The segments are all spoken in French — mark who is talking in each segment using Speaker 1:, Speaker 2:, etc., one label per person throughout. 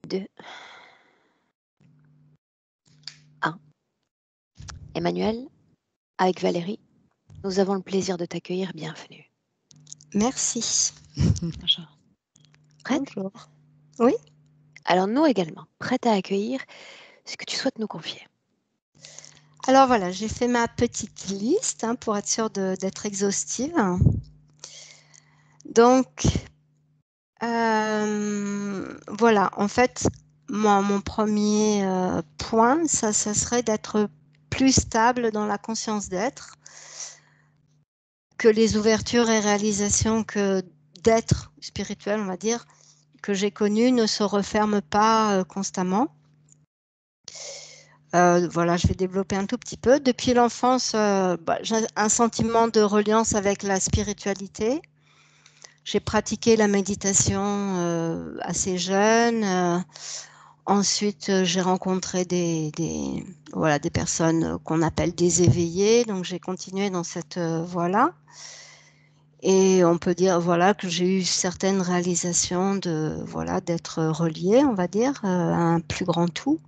Speaker 1: 2, 1. Emmanuel, avec Valérie, nous avons le plaisir de t'accueillir. Bienvenue.
Speaker 2: Merci.
Speaker 1: Bonjour. Prête?
Speaker 2: Bonjour. Oui.
Speaker 1: Alors nous également, prête à accueillir ce que tu souhaites nous confier.
Speaker 2: Alors voilà, j'ai fait ma petite liste pour être sûre d'être exhaustive. Donc, voilà, en fait, mon premier point, ça serait d'être plus stable dans la conscience d'être, que les ouvertures et réalisations que d'être spirituel, on va dire, que j'ai connues ne se referment pas constamment. Voilà, je vais développer un tout petit peu. Depuis l'enfance, j'ai un sentiment de reliance avec la spiritualité. J'ai pratiqué la méditation assez jeune. Ensuite, j'ai rencontré des personnes qu'on appelle des éveillés. Donc, j'ai continué dans cette voie-là. Et on peut dire que j'ai eu certaines réalisations d'être reliée, on va dire, à un plus grand tout.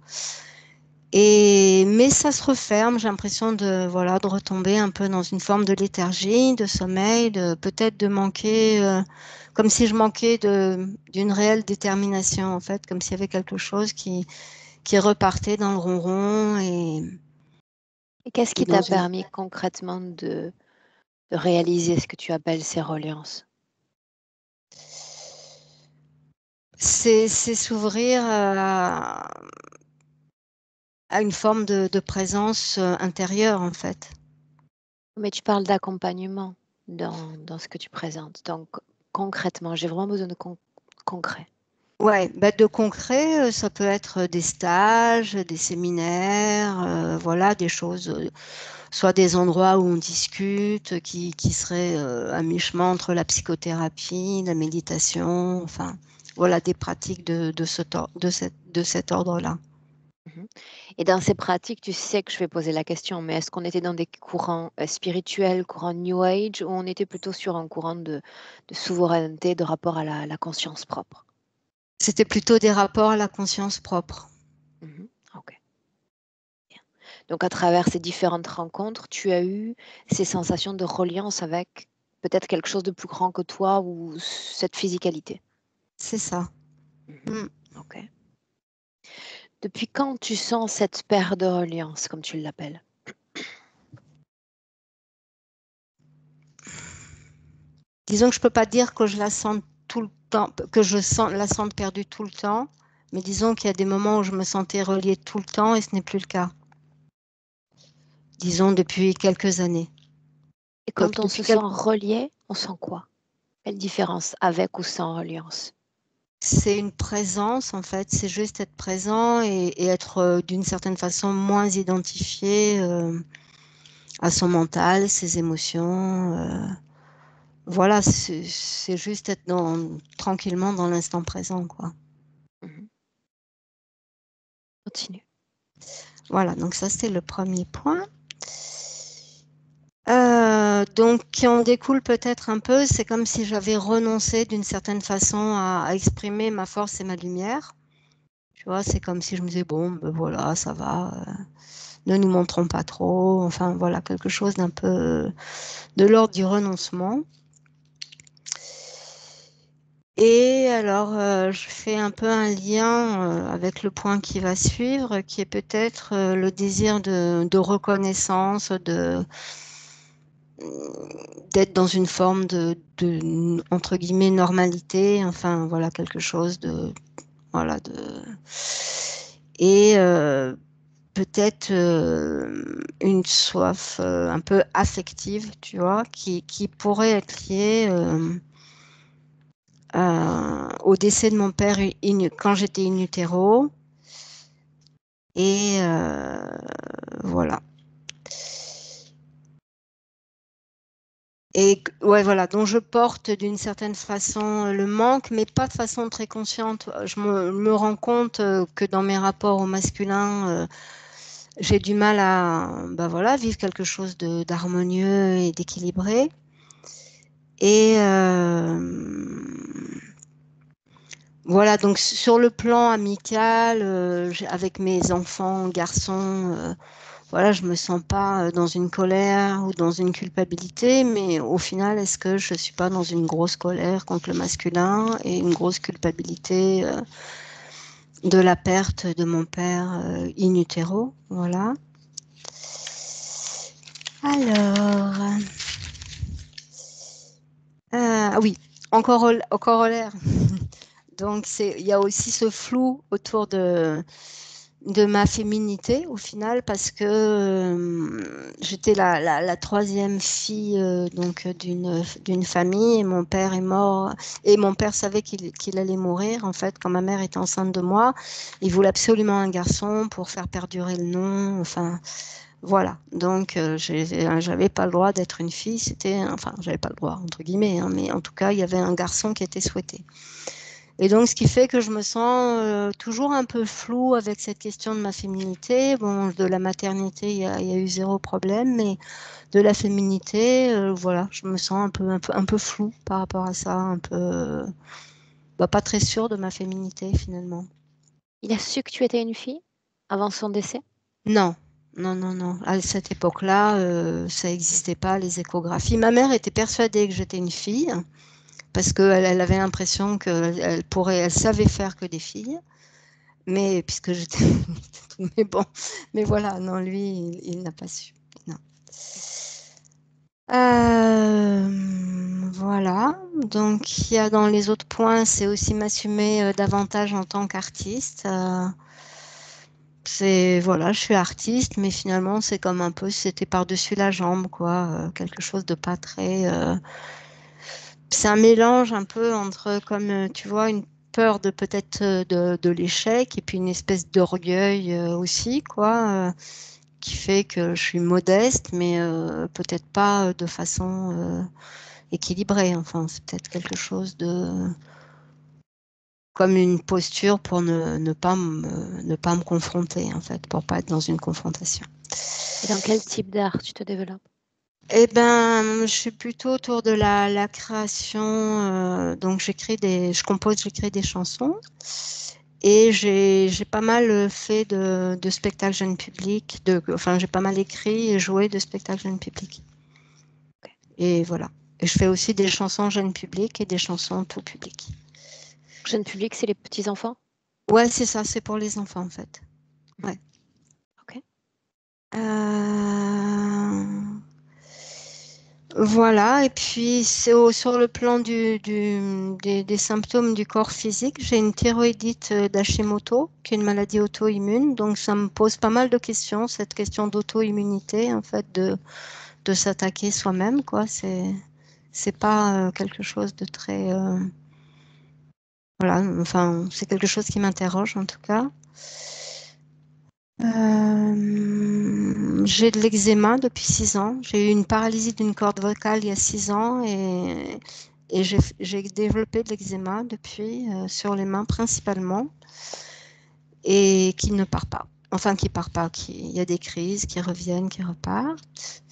Speaker 2: Mais ça se referme, j'ai l'impression de retomber un peu dans une forme de léthargie, de sommeil, peut-être de manquer, comme si je manquais d'une réelle détermination, en fait, comme s'il y avait quelque chose qui repartait dans le ronron.
Speaker 1: Et qu'est-ce qui t'a permis concrètement de réaliser ce que tu appelles ces reliances?
Speaker 2: C'est s'ouvrir à une forme de présence intérieure, en fait.
Speaker 1: Mais tu parles d'accompagnement dans ce que tu présentes. Donc, concrètement, j'ai vraiment besoin de concret.
Speaker 2: Ouais, de concret, ça peut être des stages, des séminaires, des choses, soit des endroits où on discute, qui seraient à mi-chemin entre la psychothérapie, la méditation, enfin, voilà, des pratiques de cet ordre-là.
Speaker 1: Et dans ces pratiques, tu sais que je vais poser la question, mais est-ce qu'on était dans des courants spirituels, courants New Age, ou on était plutôt sur un courant de souveraineté, de rapport à la conscience propre?
Speaker 2: C'était plutôt des rapports à la conscience propre.
Speaker 1: Ok. Bien. Donc, à travers ces différentes rencontres, tu as eu ces sensations de reliance avec peut-être quelque chose de plus grand que toi ou cette physicalité.
Speaker 2: C'est ça.
Speaker 1: Ok. Depuis quand tu sens cette paire de reliance, comme tu l'appelles?
Speaker 2: Disons que je peux pas dire que je la sente tout le temps, que la sente perdue tout le temps, mais disons qu'il y a des moments où je me sentais reliée tout le temps et ce n'est plus le cas. Disons depuis quelques années.
Speaker 1: Et quand on se sent relié, on sent quoi? Quelle différence avec ou sans reliance?
Speaker 2: C'est une présence, en fait, c'est juste être présent et être d'une certaine façon moins identifié à son mental, ses émotions. Voilà, c'est juste être tranquillement dans l'instant présent, quoi.
Speaker 1: Continue.
Speaker 2: Voilà, donc ça c'était le premier point. Donc, qui en découle peut-être un peu, c'est comme si j'avais renoncé d'une certaine façon à exprimer ma force et ma lumière. Tu vois, c'est comme si je me disais, bon, ben voilà, ça va, ne nous montrons pas trop. Enfin, voilà, quelque chose d'un peu de l'ordre du renoncement. Et alors, je fais un peu un lien avec le point qui va suivre, qui est peut-être le désir de reconnaissance, d'être dans une forme de entre guillemets normalité, enfin voilà quelque chose et peut-être une soif un peu affective, tu vois, qui pourrait être liée au décès de mon père quand j'étais in utero et voilà. Et ouais, voilà, dont je porte d'une certaine façon le manque, mais pas de façon très consciente. Je me rends compte que dans mes rapports au masculin, j'ai du mal à vivre quelque chose d'harmonieux et d'équilibré. Et Voilà, donc sur le plan amical, avec mes enfants garçons, voilà, je me sens pas dans une colère ou dans une culpabilité, mais au final, est-ce que je suis pas dans une grosse colère contre le masculin et une grosse culpabilité de la perte de mon père in utero, voilà. Alors, ah oui, en corollaire. Donc, il y a aussi ce flou autour de ma féminité au final parce que j'étais la troisième fille donc d'une famille et mon père est mort et mon père savait qu'il allait mourir en fait quand ma mère était enceinte de moi. Il voulait absolument un garçon pour faire perdurer le nom. Enfin, voilà, donc j'avais pas le droit d'être une fille, enfin j'avais pas le droit entre guillemets, hein, mais en tout cas il y avait un garçon qui était souhaité. Et donc ce qui fait que je me sens toujours un peu floue avec cette question de ma féminité. Bon, de la maternité il y a eu zéro problème, mais de la féminité, voilà, je me sens un peu floue par rapport à ça, un peu pas très sûre de ma féminité finalement.
Speaker 1: Il a su que tu étais une fille avant son décès?
Speaker 2: Non, non, non, non. À cette époque-là, ça n'existait pas, les échographies. Ma mère était persuadée que j'étais une fille, parce qu'elle avait l'impression elle savait faire que des filles. Mais puisque j'étais. Mais bon, mais voilà, non, lui, il n'a pas su. Non. Voilà. Donc, il y a dans les autres points, c'est aussi m'assumer davantage en tant qu'artiste. Voilà, je suis artiste, mais finalement, c'est comme un peu, c'était par-dessus la jambe, quoi, quelque chose de pas très. C'est un mélange un peu entre, comme tu vois, une peur de peut-être de l'échec et puis une espèce d'orgueil aussi, quoi, qui fait que je suis modeste, mais peut-être pas de façon équilibrée. Enfin, c'est peut-être quelque chose de comme une posture pour ne pas me confronter, en fait, pour pas être dans une confrontation.
Speaker 1: Et dans quel type d'art tu te développes?
Speaker 2: Eh ben, je suis plutôt autour de la création. Donc, je compose, j'écris des chansons. Et j'ai pas mal fait de spectacles jeunes publics. Enfin, j'ai pas mal écrit et joué de spectacles jeunes publics.
Speaker 1: Ok.
Speaker 2: Et voilà. Et je fais aussi des chansons jeunes publics et des chansons tout public.
Speaker 1: Jeune public, c'est les petits-enfants?
Speaker 2: Ouais, c'est ça, c'est pour les enfants en fait. Ouais.
Speaker 1: Ok.
Speaker 2: Euh, Voilà, et puis sur le plan des symptômes du corps physique, j'ai une thyroïdite d'Hashimoto, qui est une maladie auto-immune, donc ça me pose pas mal de questions, cette question d'auto-immunité, en fait, de s'attaquer soi-même, quoi. C'est pas quelque chose de très, voilà, enfin, c'est quelque chose qui m'interroge en tout cas. J'ai de l'eczéma depuis 6 ans. J'ai eu une paralysie d'une corde vocale il y a 6 ans et j'ai développé de l'eczéma depuis sur les mains principalement et qui ne part pas. Enfin, qui part pas. Il y a des crises qui reviennent, qui repartent.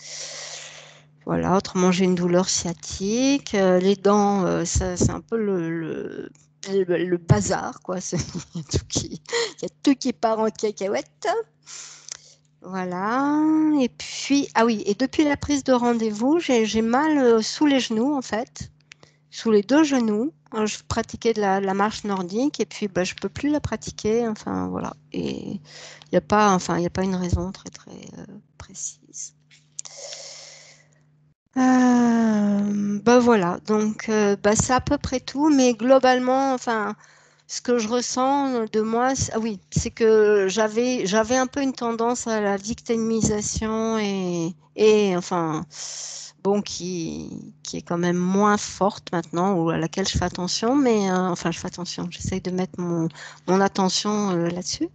Speaker 2: Voilà, autrement, j'ai une douleur sciatique. Les dents, c'est un peu le bazar, quoi. Il y a tout qui part en cacahuète. Voilà. Et puis, ah oui, et depuis la prise de rendez-vous, j'ai mal sous les genoux, en fait, sous les deux genoux. Je pratiquais de la marche nordique et puis bah, je peux plus la pratiquer. Enfin, voilà. Et il y a pas une raison très, très précise. Bah voilà, donc bah, c'est à peu près tout, mais globalement, enfin, ce que je ressens de moi, ah oui, c'est que j'avais un peu une tendance à la victimisation et enfin, bon, qui est quand même moins forte maintenant, ou à laquelle je fais attention, mais enfin, je fais attention, j'essaye de mettre mon attention là-dessus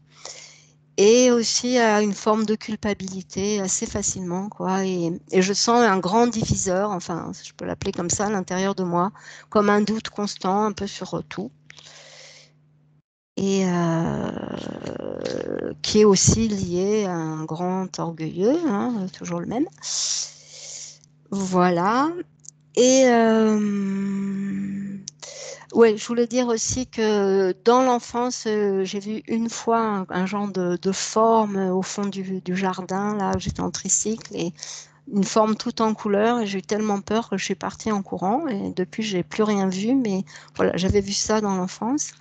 Speaker 2: et aussi à une forme de culpabilité assez facilement, quoi. Et je sens un grand diviseur, enfin, je peux l'appeler comme ça, à l'intérieur de moi, comme un doute constant un peu sur tout, et qui est aussi lié à un grand orgueilleux, hein, toujours le même. Voilà. Et Ouais, je voulais dire aussi que dans l'enfance, j'ai vu une fois un genre de forme au fond du jardin, là, j'étais en tricycle, et une forme toute en couleur, et j'ai eu tellement peur que je suis partie en courant, et depuis, j'ai plus rien vu, mais voilà, j'avais vu ça dans l'enfance.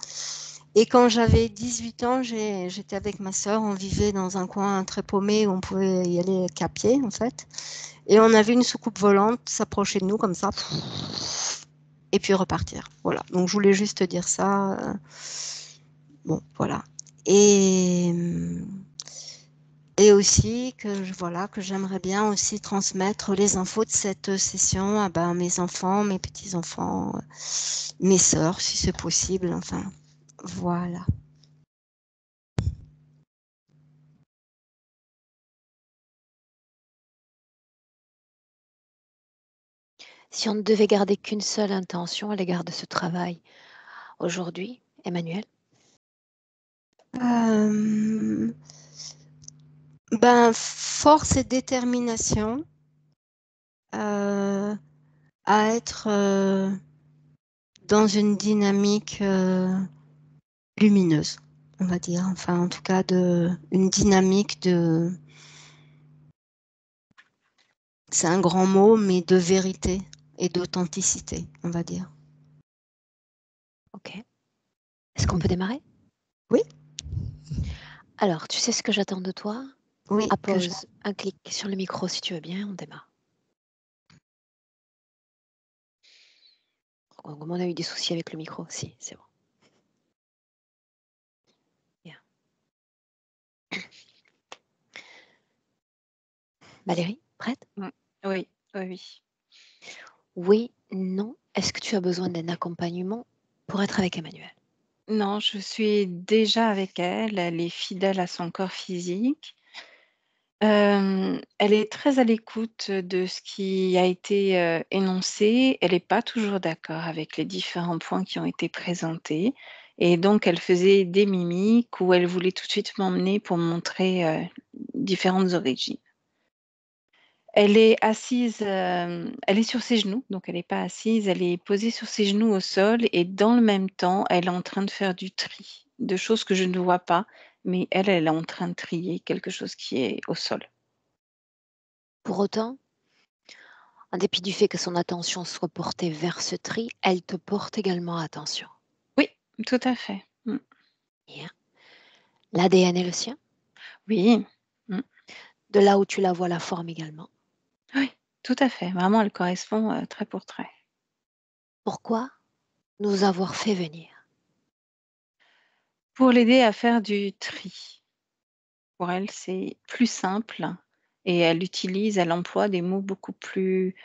Speaker 2: Et quand j'avais 18 ans, j'étais avec ma sœur, on vivait dans un coin très paumé où on pouvait y aller qu'à pied, en fait. Et on a vu une soucoupe volante s'approcher de nous comme ça, et puis repartir. Voilà. Donc je voulais juste te dire ça. Bon, voilà. Et, et aussi que voilà, que j'aimerais bien aussi transmettre les infos de cette session à ben, mes enfants, mes petits-enfants, mes sœurs, si c'est possible. Enfin, voilà.
Speaker 1: Si on ne devait garder qu'une seule intention à l'égard de ce travail aujourd'hui, Emmanuel?
Speaker 2: Euh, ben, force et détermination euh, à être dans une dynamique lumineuse, on va dire. Enfin, en tout cas, une dynamique de, c'est un grand mot, mais de vérité et d'authenticité, on va dire.
Speaker 1: Ok. Est-ce qu'on peut démarrer?
Speaker 2: Oui,
Speaker 1: Alors, tu sais ce que j'attends de toi?
Speaker 2: oui,
Speaker 1: Appose un clic sur le micro si tu veux bien, on démarre. Oh, comme on a eu des soucis avec le micro, si, c'est bon. Bien. Valérie, prête?
Speaker 3: Mm. Oui, oui, oui.
Speaker 1: Oui, non. Est-ce que tu as besoin d'un accompagnement pour être avec Emmanuel?
Speaker 3: Non, je suis déjà avec elle. Elle est fidèle à son corps physique. Elle est très à l'écoute de ce qui a été énoncé. Elle n'est pas toujours d'accord avec les différents points qui ont été présentés. Et donc, elle faisait des mimiques où elle voulait tout de suite m'emmener pour me montrer différentes origines. Elle est assise, elle est sur ses genoux, donc elle n'est pas assise, elle est posée sur ses genoux au sol et dans le même temps, elle est en train de faire du tri, de choses que je ne vois pas, mais elle est en train de trier quelque chose qui est au sol.
Speaker 1: Pour autant, en dépit du fait que son attention soit portée vers ce tri, elle te porte également attention.
Speaker 3: Oui, tout à fait.
Speaker 1: Bien. L'ADN est le sien,
Speaker 3: Oui, mmh,
Speaker 1: de là où tu la vois la forme également.
Speaker 3: oui, tout à fait. Vraiment, elle correspond, trait pour trait.
Speaker 1: Pourquoi nous avoir fait venir?
Speaker 3: Pour l'aider à faire du tri. Pour elle, c'est plus simple et elle emploie des mots beaucoup plus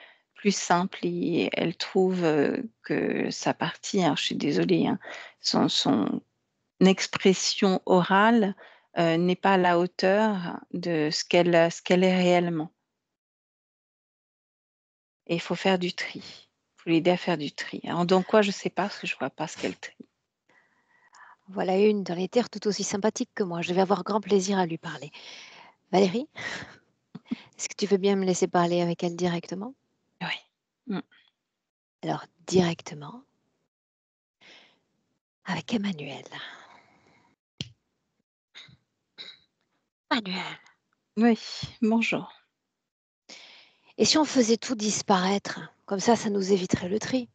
Speaker 3: simples et elle trouve, que sa partie, alors je suis désolée, hein, son expression orale, n'est pas à la hauteur de ce qu'elle est réellement et il faut faire du tri. Il faut l'aider à faire du tri. Alors dans quoi, je sais pas, parce que je vois pas ce qu'elle trie.
Speaker 1: Voilà une dans les terres tout aussi sympathique que moi. Je vais avoir grand plaisir à lui parler. Valérie, est-ce que tu veux bien me laisser parler avec elle directement?
Speaker 3: Oui. Mmh.
Speaker 1: Alors, directement avec Emmanuel. Emmanuel.
Speaker 3: Oui, bonjour.
Speaker 1: Et si on faisait tout disparaître? Comme ça nous éviterait le tri.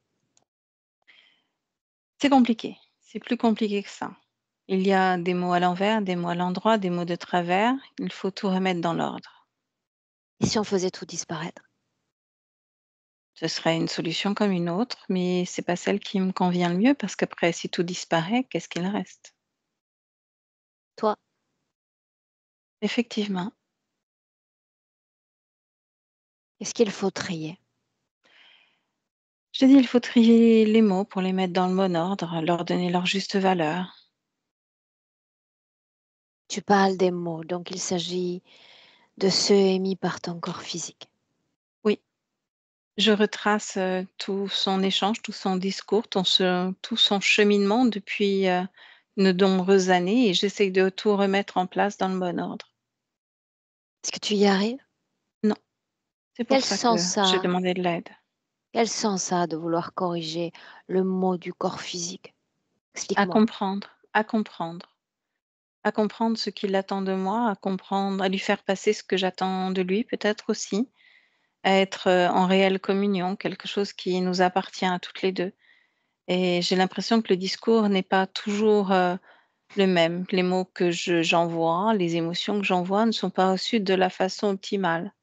Speaker 3: C'est compliqué, c'est plus compliqué que ça. Il y a des mots à l'envers, des mots à l'endroit, des mots de travers. Il faut tout remettre dans l'ordre.
Speaker 1: Et si on faisait tout disparaître?
Speaker 3: Ce serait une solution comme une autre, mais c'est pas celle qui me convient le mieux parce qu'après, si tout disparaît, qu'est-ce qu'il reste?
Speaker 1: Toi,
Speaker 3: Effectivement,
Speaker 1: qu'est-ce qu'il faut trier?
Speaker 3: je te dis, il faut trier les mots pour les mettre dans le bon ordre, leur donner leur juste valeur.
Speaker 1: Tu parles des mots, donc il s'agit de ceux émis par ton corps physique.
Speaker 3: Oui, je retrace tout son échange, tout son discours, tout son cheminement depuis de nombreuses années et j'essaie de tout remettre en place dans le bon ordre.
Speaker 1: Est-ce que tu y arrives?
Speaker 3: Non, c'est pour
Speaker 1: Quel
Speaker 3: ça que
Speaker 1: sens
Speaker 3: j'ai
Speaker 1: ça
Speaker 3: demandé de l'aide.
Speaker 1: Quel sens ça a de vouloir corriger le mot du corps physique?
Speaker 3: À
Speaker 1: Explique-moi.
Speaker 3: comprendre, à comprendre. À comprendre ce qu'il attend de moi, à comprendre, à lui faire passer ce que j'attends de lui peut-être aussi, à être, en réelle communion, quelque chose qui nous appartient à toutes les 2. Et j'ai l'impression que le discours n'est pas toujours, le même. Les mots que j'envoie, les émotions que j'envoie ne sont pas reçues de la façon optimale.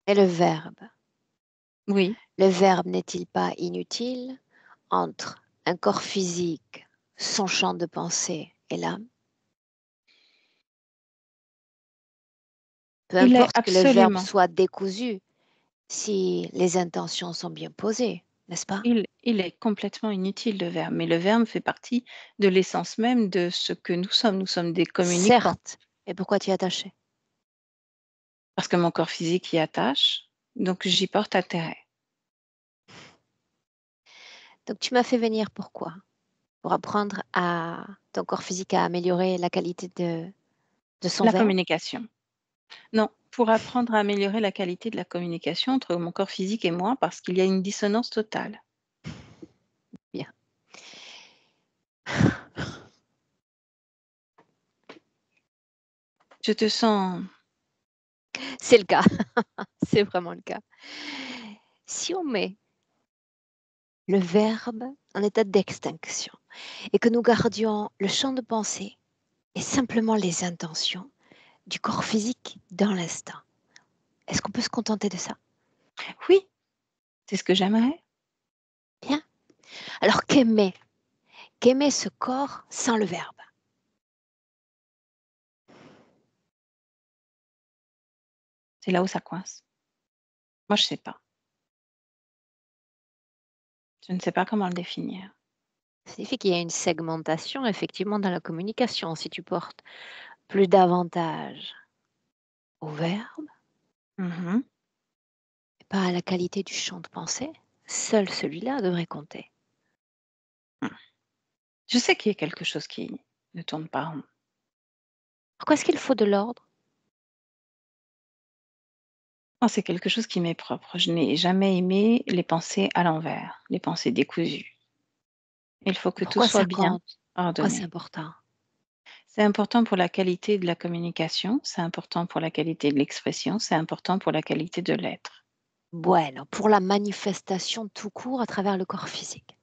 Speaker 1: Et le verbe?
Speaker 3: Oui,
Speaker 1: Le verbe n'est-il pas inutile entre un corps physique, son champ de pensée et l'âme? Peu
Speaker 3: il est
Speaker 1: importe que le verbe
Speaker 3: absolument.
Speaker 1: soit décousu, si les intentions sont bien posées, n'est-ce pas?
Speaker 3: Il est complètement inutile le verbe, mais le verbe fait partie de l'essence même de ce que nous sommes. Nous sommes des communicants.
Speaker 1: Certes. Et pourquoi tu es attaché?
Speaker 3: Parce que mon corps physique y attache, donc j'y porte intérêt.
Speaker 1: Donc tu m'as fait venir pourquoi? Pour apprendre à ton corps physique à améliorer la qualité de son
Speaker 3: La
Speaker 1: verbe?
Speaker 3: communication. Non, pour apprendre à améliorer la qualité de la communication entre mon corps physique et moi, parce qu'il y a une dissonance totale.
Speaker 1: Bien.
Speaker 3: Je te sens
Speaker 1: C'est le cas, c'est vraiment le cas. Si on met le verbe en état d'extinction et que nous gardions le champ de pensée et simplement les intentions du corps physique dans l'instant, est-ce qu'on peut se contenter de ça?
Speaker 3: oui, c'est ce que j'aimerais.
Speaker 1: Bien. Alors qu'aimer ce corps sans le verbe?
Speaker 3: C'est là où ça coince. Moi, je sais pas. Je ne sais pas comment le définir.
Speaker 1: Ça signifie qu'il y a une segmentation effectivement dans la communication. Si tu portes plus d'avantage au verbe,
Speaker 3: Mmh.
Speaker 1: et pas à la qualité du champ de pensée, seul celui-là devrait compter.
Speaker 3: Mmh. Je sais qu'il y a quelque chose qui ne tourne pas rond.
Speaker 1: Pourquoi est-ce qu'il faut de l'ordre?
Speaker 3: Non, c'est quelque chose qui m'est propre. Je n'ai jamais aimé les pensées à l'envers, les pensées décousues. Il faut que tout
Speaker 1: Pourquoi
Speaker 3: soit
Speaker 1: ça
Speaker 3: bien
Speaker 1: compte? Pourquoi c'est
Speaker 3: ordonné.
Speaker 1: important?
Speaker 3: C'est important pour la qualité de la communication, c'est important pour la qualité de l'expression, c'est important pour la qualité de l'être.
Speaker 1: Bueno, pour la manifestation tout court à travers le corps physique.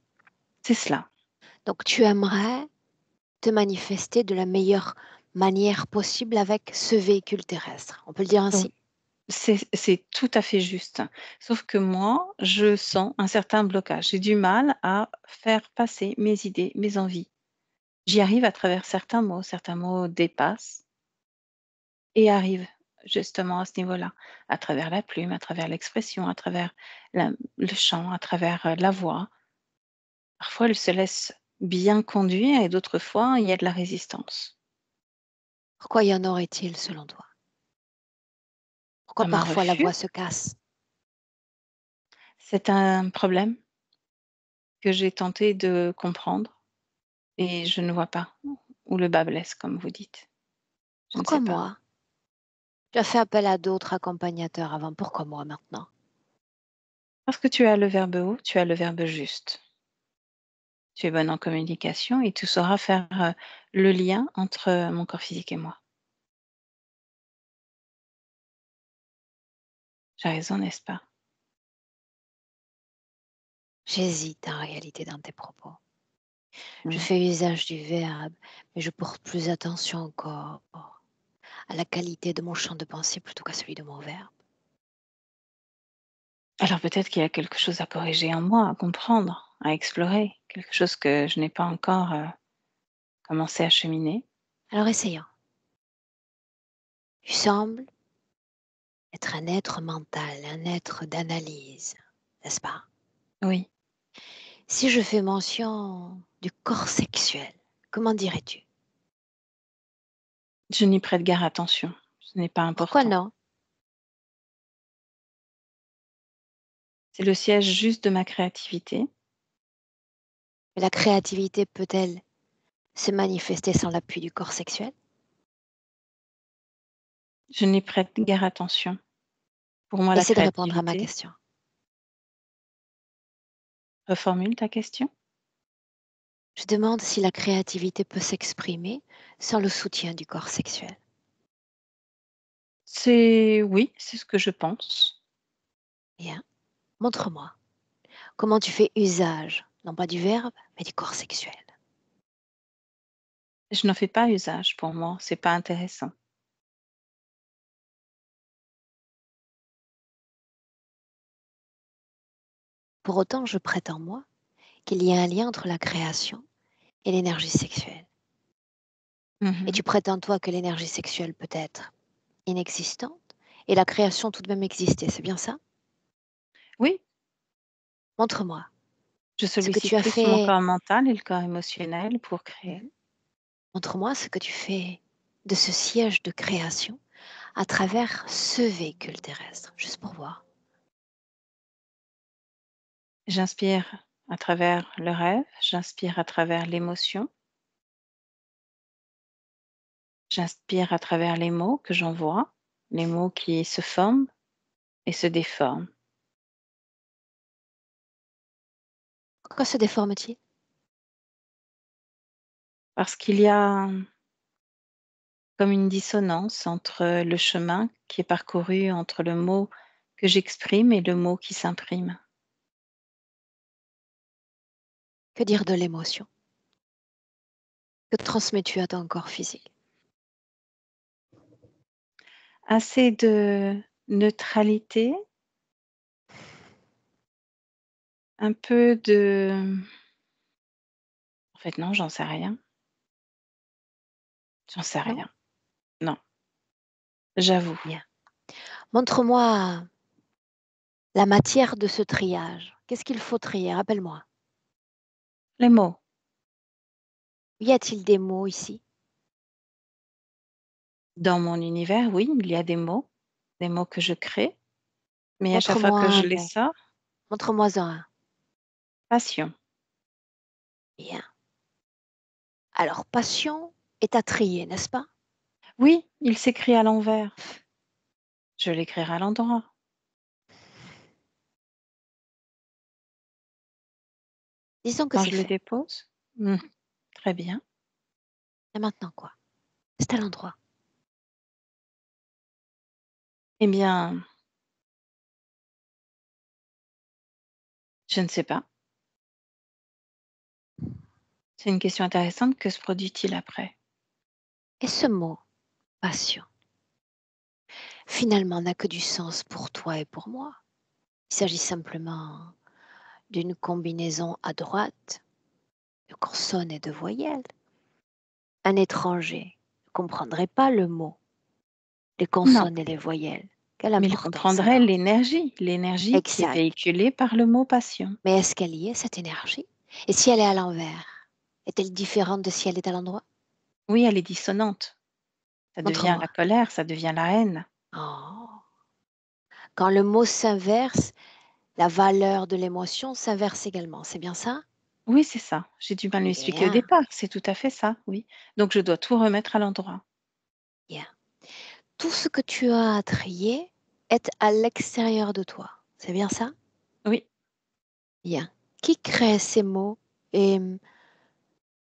Speaker 3: C'est cela.
Speaker 1: Donc tu aimerais te manifester de la meilleure manière possible avec ce véhicule terrestre. On peut le dire
Speaker 3: Mmh.
Speaker 1: ainsi?
Speaker 3: C'est tout à fait juste. Sauf que moi, je sens un certain blocage. J'ai du mal à faire passer mes idées, mes envies. J'y arrive à travers certains mots dépassent et arrivent justement à ce niveau-là, à travers la plume, à travers l'expression, à travers le chant, à travers la voix. Parfois, elle se laisse bien conduire et d'autres fois, il y a de la résistance.
Speaker 1: Pourquoi y en aurait-il selon toi? Pourquoi
Speaker 3: Comme un
Speaker 1: parfois la
Speaker 3: refus,
Speaker 1: voix se casse?
Speaker 3: c'est un problème que j'ai tenté de comprendre et je ne vois pas où le bas blesse, comme vous dites. Je ne
Speaker 1: Pourquoi
Speaker 3: sais pas.
Speaker 1: moi? Tu as fait appel à d'autres accompagnateurs avant, pourquoi moi maintenant?
Speaker 3: Parce que tu as le verbe haut, tu as le verbe juste. Tu es bonne en communication et tu sauras faire le lien entre mon corps physique et moi. J'ai raison, n'est-ce pas?
Speaker 1: J'hésite en réalité dans tes propos. Je
Speaker 3: Mm.
Speaker 1: fais usage du verbe, mais je porte plus attention encore à la qualité de mon champ de pensée plutôt qu'à celui de mon verbe.
Speaker 3: Alors peut-être qu'il y a quelque chose à corriger en moi, à comprendre, à explorer, quelque chose que je n'ai pas encore commencé à cheminer.
Speaker 1: Alors essayons. Tu sembles être un être mental, un être d'analyse, n'est-ce pas?
Speaker 3: Oui,
Speaker 1: Si je fais mention du corps sexuel, comment dirais-tu?
Speaker 3: je n'y prête guère attention. Ce n'est pas
Speaker 1: Pourquoi
Speaker 3: important.
Speaker 1: non?
Speaker 3: C'est le siège juste de ma créativité.
Speaker 1: La créativité peut-elle se manifester sans l'appui du corps sexuel?
Speaker 3: Je n'y prête guère attention. Pour moi, la
Speaker 1: Essaie de répondre à ma
Speaker 3: créativité,
Speaker 1: question.
Speaker 3: Reformule ta question.
Speaker 1: Je demande si la créativité peut s'exprimer sans le soutien du corps sexuel.
Speaker 3: Oui, c'est ce que je pense.
Speaker 1: Bien. Montre-moi comment tu fais usage, non pas du verbe, mais du corps sexuel.
Speaker 3: Je n'en fais pas usage pour moi, c'est pas intéressant.
Speaker 1: Pour autant, je prétends, moi, qu'il y a un lien entre la création et l'énergie sexuelle. Et
Speaker 3: Mmh.
Speaker 1: tu prétends, toi, que l'énergie sexuelle peut être inexistante et la création tout de même exister, c'est bien ça?
Speaker 3: Oui,
Speaker 1: Montre-moi
Speaker 3: je
Speaker 1: ce que
Speaker 3: sollicite
Speaker 1: tu as
Speaker 3: plus mon
Speaker 1: fait.
Speaker 3: corps mental et le corps émotionnel pour créer.
Speaker 1: Mhm. Montre-moi ce que tu fais de ce siège de création à travers ce véhicule terrestre, juste pour voir.
Speaker 3: J'inspire à travers le rêve, j'inspire à travers l'émotion, j'inspire à travers les mots que j'envoie, les mots qui se forment et se déforment.
Speaker 1: Pourquoi se déforme-t-il?
Speaker 3: Parce qu'il y a comme une dissonance entre le chemin qui est parcouru entre le mot que j'exprime et le mot qui s'imprime.
Speaker 1: Que dire de l'émotion? Que transmets-tu à ton corps physique?
Speaker 3: Assez de neutralité, un peu de en fait non, j'en sais rien, j'en sais
Speaker 1: Non?
Speaker 3: rien. Non, j'avoue.
Speaker 1: Bien. Montre-moi la matière de ce triage. Qu'est-ce qu'il faut trier? Rappelle-moi.
Speaker 3: Les mots,
Speaker 1: Y a-t-il des mots ici?
Speaker 3: dans mon univers, oui, il y a des mots que je crée, mais à chaque fois
Speaker 1: Montre-moi
Speaker 3: que
Speaker 1: un
Speaker 3: je les
Speaker 1: mot.
Speaker 3: sors,
Speaker 1: Montre-moi un.
Speaker 3: passion.
Speaker 1: Bien. Alors, passion est à trier, n'est-ce pas?
Speaker 3: Oui, il s'écrit à l'envers. Je l'écrirai à l'endroit.
Speaker 1: Disons que
Speaker 3: Quand
Speaker 1: c'est
Speaker 3: je le
Speaker 1: fait.
Speaker 3: dépose, très bien.
Speaker 1: Et maintenant quoi? C'est à l'endroit.
Speaker 3: Eh bien, je ne sais pas. C'est une question intéressante. Que se produit-il après?
Speaker 1: Et ce mot, passion, finalement n'a que du sens pour toi et pour moi. Il s'agit simplement d'une combinaison à droite de consonnes et de voyelles. Un étranger ne comprendrait pas le mot, les
Speaker 3: Non,
Speaker 1: consonnes et les voyelles. Quelle
Speaker 3: mais il
Speaker 1: importance
Speaker 3: comprendrait
Speaker 1: alors?
Speaker 3: l'énergie qui est
Speaker 1: Exact.
Speaker 3: véhiculée par le mot passion.
Speaker 1: Mais est-ce qu'elle y est, cette énergie? Et si elle est à l'envers, est-elle différente de si elle est à l'endroit?
Speaker 3: Oui, elle est dissonante. Ça devient
Speaker 1: Montre-moi.
Speaker 3: la colère, ça devient la haine.
Speaker 1: Oh. Quand le mot s'inverse, la valeur de l'émotion s'inverse également. C'est bien ça?
Speaker 3: Oui, c'est ça. J'ai du mal à l'expliquer au
Speaker 1: Bien,
Speaker 3: départ. C'est tout à fait ça, oui. Donc je dois tout remettre à l'endroit.
Speaker 1: bien. Tout ce que tu as à trier est à l'extérieur de toi. C'est bien ça?
Speaker 3: Oui,
Speaker 1: Bien. Qui crée ces mots et